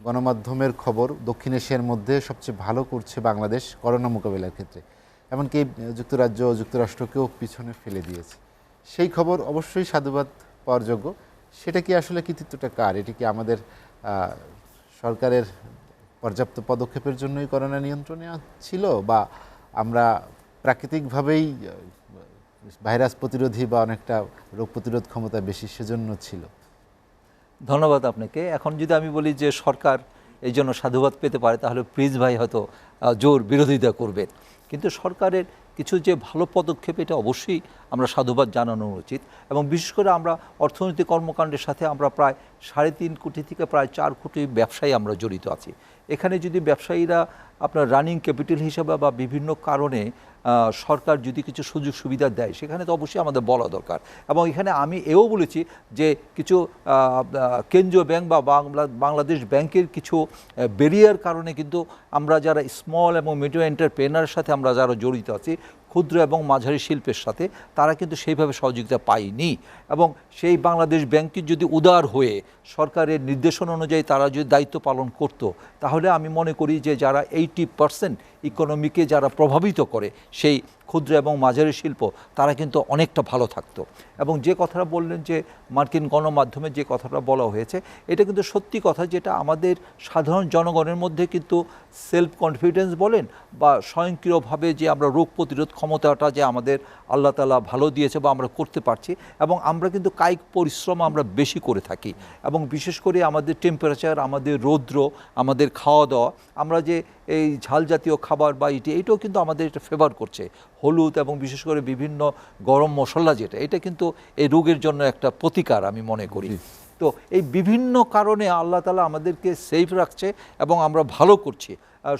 S1: গণমাধ্যমের খবর, দক্ষিণ এশিয়ার মধ্যে সবচেয়ে ভালো করছে বাংলাদেশ করোনা মোকাবিলার ক্ষেত্রে, এমনকি যুক্তরাজ্য ও যুক্তরাষ্ট্রকেও পিছনে ফেলে দিয়েছে। সেই খবর অবশ্যই সাধুবাদ পাওয়ার যোগ্য। সেটা কি আসলে কৃতিত্বটা কার? এটি কি আমাদের সরকারের পর্যাপ্ত পদক্ষেপের জন্যই করোনা নিয়ন্ত্রণে ছিল, বা আমরা প্রাকৃতিকভাবেই ভাইরাস প্রতিরোধী বা অনেকটা রোগ প্রতিরোধ ক্ষমতা বেশি সেজন্য ছিল?
S4: ধন্যবাদ আপনাকে। এখন যদি আমি বলি যে সরকার এই জন্য সাধুবাদ পেতে পারে, তাহলে প্রিন্স ভাই হয়তো জোর বিরোধিতা করবেন। কিন্তু সরকারের কিছু যে ভালো পদক্ষেপ, এটা অবশ্যই আমরা সাধুবাদ জানানো উচিত। এবং বিশেষ করে আমরা অর্থনৈতিক কর্মকাণ্ডের সাথে আমরা প্রায় 3.5 কোটি থেকে প্রায় 4 কোটি ব্যবসায়ী আমরা জড়িত আছি। এখানে যদি ব্যবসায়ীরা আপনার রানিং ক্যাপিটাল হিসাবে বা বিভিন্ন কারণে সরকার যদি কিছু সুযোগ সুবিধা দেয়, সেখানে তো অবশ্যই আমাদের বলা দরকার। এবং এখানে আমি এও বলেছি যে কিছু কেন্দ্রীয় ব্যাংক বা বাংলাদেশ ব্যাংকের কিছু ব্যারিয়ার কারণে কিন্তু আমরা যারা স্মল এবং মিডিয়াম এন্টারপ্রেনারের সাথে আমরা যারা জড়িত আছি, ক্ষুদ্র এবং মাঝারি শিল্পের সাথে, তারা কিন্তু সেইভাবে সহযোগিতা পায়নি। এবং সেই বাংলাদেশ ব্যাংকের যদি উদার হয়ে সরকারের নির্দেশনা অনুযায়ী তারা যদি দায়িত্ব পালন করত, তাহলে আমি মনে করি যে যারা 80% ইকোনমিকে যারা প্রভাবিত করে সেই ক্ষুদ্র এবং মাঝারি শিল্প, তারা কিন্তু অনেকটা ভালো থাকতো। এবং যে কথাটা বললেন যে মার্কিন গণমাধ্যমে যে কথাটা বলা হয়েছে, এটা কিন্তু সত্যি কথা, যেটা আমাদের সাধারণ জনগণের মধ্যে কিন্তু সেলফ কনফিডেন্স বলেন বা স্বয়ংক্রিয়ভাবে যে আমরা রোগ প্রতিরোধ ক্ষমতাটা যে আমাদের আল্লাহ তাআলা ভালো দিয়েছে বা আমরা করতে পারছি, এবং আমরা কিন্তু কায়িক পরিশ্রম আমরা বেশি করে থাকি। এবং বিশেষ করে আমাদের টেম্পারেচার, আমাদের রৌদ্র, আমাদের খাওয়া দাওয়া, আমরা যে এই ঝাল জাতীয় খাবার বা এইটাও কিন্তু আমাদের এটা ফেভার করছে। হলুদ এবং বিশেষ করে বিভিন্ন গরম মশলা যেটা, এটা কিন্তু এই রোগের জন্য একটা প্রতিকার আমি মনে করি। তো এই বিভিন্ন কারণে আল্লাহ তাআলা আমাদেরকে সেফ রাখছে এবং আমরা ভালো করছি।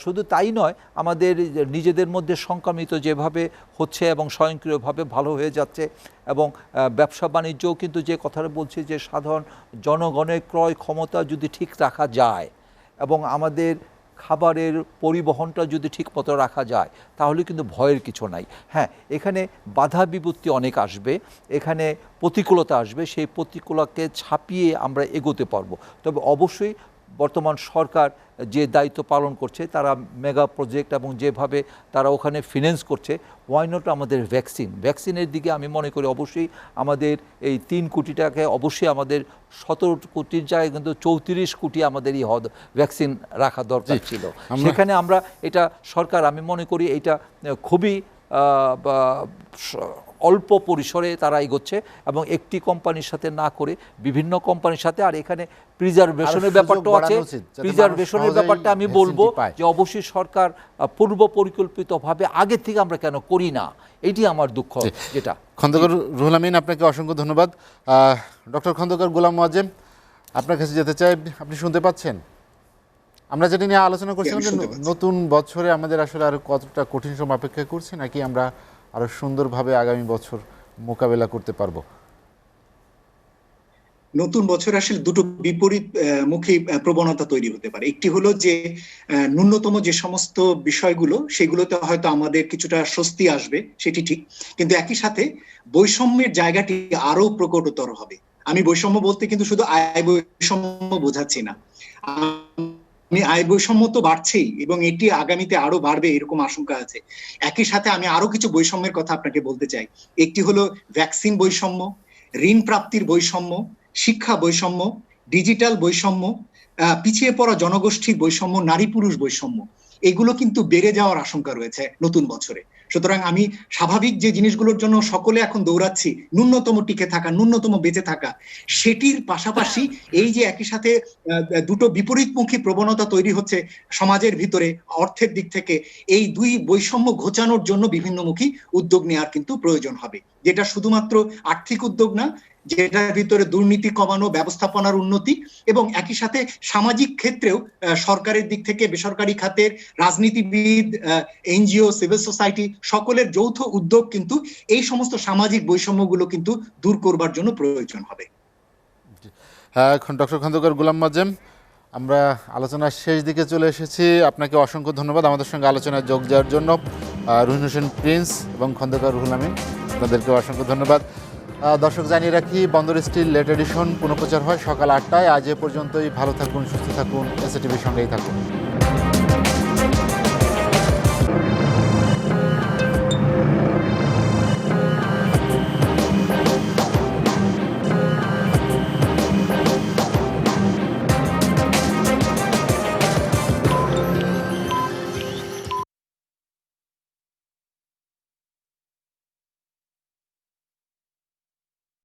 S4: শুধু তাই নয়, আমাদের নিজেদের মধ্যে সংক্রামিত যেভাবে হচ্ছে এবং স্বয়ংক্রিয়ভাবে ভালো হয়ে যাচ্ছে। এবং ব্যবসা বাণিজ্যও কিন্তু যে কথাটা বলছি যে সাধারণ জনগণের ক্রয় ক্ষমতা যদি ঠিক রাখা যায় এবং আমাদের খাবারের পরিবহনটা যদি ঠিকমতো রাখা যায়, তাহলে কিন্তু ভয়ের কিছু নাই। হ্যাঁ, এখানে বাধা বিপত্তি অনেক আসবে, এখানে প্রতিকূলতা আসবে, সেই প্রতিকূলতাকে ছাপিয়ে আমরা এগোতে পারবো। তবে অবশ্যই বর্তমান সরকার যে দায়িত্ব পালন করছে, তারা মেগা প্রজেক্ট এবং যেভাবে তারা ওখানে ফিন্যান্স করছে, ওয়াই নট আমাদের ভ্যাকসিনের দিকে আমি মনে করি অবশ্যই আমাদের এই 3 কোটি টাকাকে অবশ্যই আমাদের 17 কোটির জায়গায় কিন্তু 34 কোটি আমাদের এই ভ্যাকসিন রাখা দরকার ছিল। সেখানে আমরা এটা সরকার, আমি মনে করি এটা খুবই অল্প পরিসরে তারা এগোচ্ছে এবং একটি কোম্পানির সাথে না করে বিভিন্ন কোম্পানির সাথে। আর এখানে প্রিজার্ভেশনের ব্যাপারটাও আছে। প্রিজার্ভেশনের ব্যাপারটা আমি বলবো যে অবশ্যই সরকার পূর্ব পরিকল্পিতভাবে আগে থেকে আমরা কেন করি না, এটি আমার দুঃখ। যেটা
S1: খন্দকার রুহুল আমিন, আপনাকে অসংখ্য ধন্যবাদ। ডক্টর খন্দকার গোলাম মোয়াজ্জেম, আপনার কাছে যেতে চাই, আপনি শুনতে পাচ্ছেন? আমরা যেটা নিয়ে আলোচনা করছিলাম যে নতুন বছরে আমাদের আসলে আরো কতটা কঠিন সময় অপেক্ষা করছে, নাকি আমরা আরো সুন্দরভাবে আগামী বছর মোকাবেলা করতে পারবো?
S2: নতুন বছরে আসলে দুটো বিপরীত মুখী প্রবণতা তৈরি হতে পারে। একটি হলো যে ন্যূনতম যে সমস্ত বিষয়গুলো সেগুলোতে হয়তো আমাদের কিছুটা স্বস্তি আসবে, সেটি ঠিক, কিন্তু একই সাথে বৈষম্যের জায়গাটি আরো প্রকটতর হবে। আমি বৈষম্য বলতে কিন্তু শুধু আয় বৈষম্য বোঝাচ্ছি না, আমি আয় বৈষম্য তো বাড়ছেই এবং এটি আগামীতে আরো বাড়বে এরকম আশঙ্কা আছে। একই সাথে আমি আরো কিছু বৈষম্যের কথা আপনাকে বলতে চাই। একটি হলো ভ্যাকসিন বৈষম্য, ঋণ প্রাপ্তির বৈষম্য, শিক্ষা বৈষম্য, ডিজিটাল বৈষম্য, পিছিয়ে পড়া জনগোষ্ঠীর বৈষম্য, নারী পুরুষ বৈষম্য, এগুলো কিন্তু বেড়ে যাওয়ার আশঙ্কা রয়েছে নতুন বছরে। সুতরাং আমি স্বাভাবিক যে জিনিসগুলোর জন্য সকলে এখন দৌড়াচ্ছি, ন্যূনতম টিকে থাকা, ন্যূনতম বেঁচে থাকা, সেটির পাশাপাশি এই যে একই সাথে দুটো বিপরীতমুখী প্রবণতা তৈরি হচ্ছে সমাজের ভিতরে অর্থের দিক থেকে, এই দুই বৈষম্য ঘোচানোর জন্য বিভিন্নমুখী উদ্যোগ নেওয়ার কিন্তু প্রয়োজন হবে, যেটা শুধুমাত্র আর্থিক উদ্যোগ না, যেটার ভিতরে দুর্নীতি কমানো, ব্যবস্থাপনার উন্নতি এবং একই সাথে সামাজিক ক্ষেত্রেও সরকারের দিক থেকে বেসরকারি খাতের, রাজনীতিবিদ, এনজিও, সিভিল সোসাইটি সকলের যৌথ উদ্যোগ কিন্তু এই সমস্ত সামাজিক বৈষম্যগুলো কিন্তু দূর করবার জন্য প্রয়োজন হবে।
S1: হ্যাঁ, এখন ডক্টর খন্দকার গোলাম মোয়াজ্জেম, আমরা আলোচনার শেষ দিকে চলে এসেছি। আপনাকে অসংখ্য ধন্যবাদ আমাদের সঙ্গে আলোচনায় যোগ দেওয়ার জন্য। রুহিন হোসেন প্রিন্স এবং খন্দকার রুহুল আমিন, আপনাদেরকে অসংখ্য ধন্যবাদ। দর্শক জানিয়ে রাখি, বন্দর স্টিল লেট এডিশন পুনঃপ্রচার হয় সকাল ৮টায়। আজ এ পর্যন্তই। ভালো থাকুন, সুস্থ থাকুন, এসএটিভির সঙ্গেই থাকুন।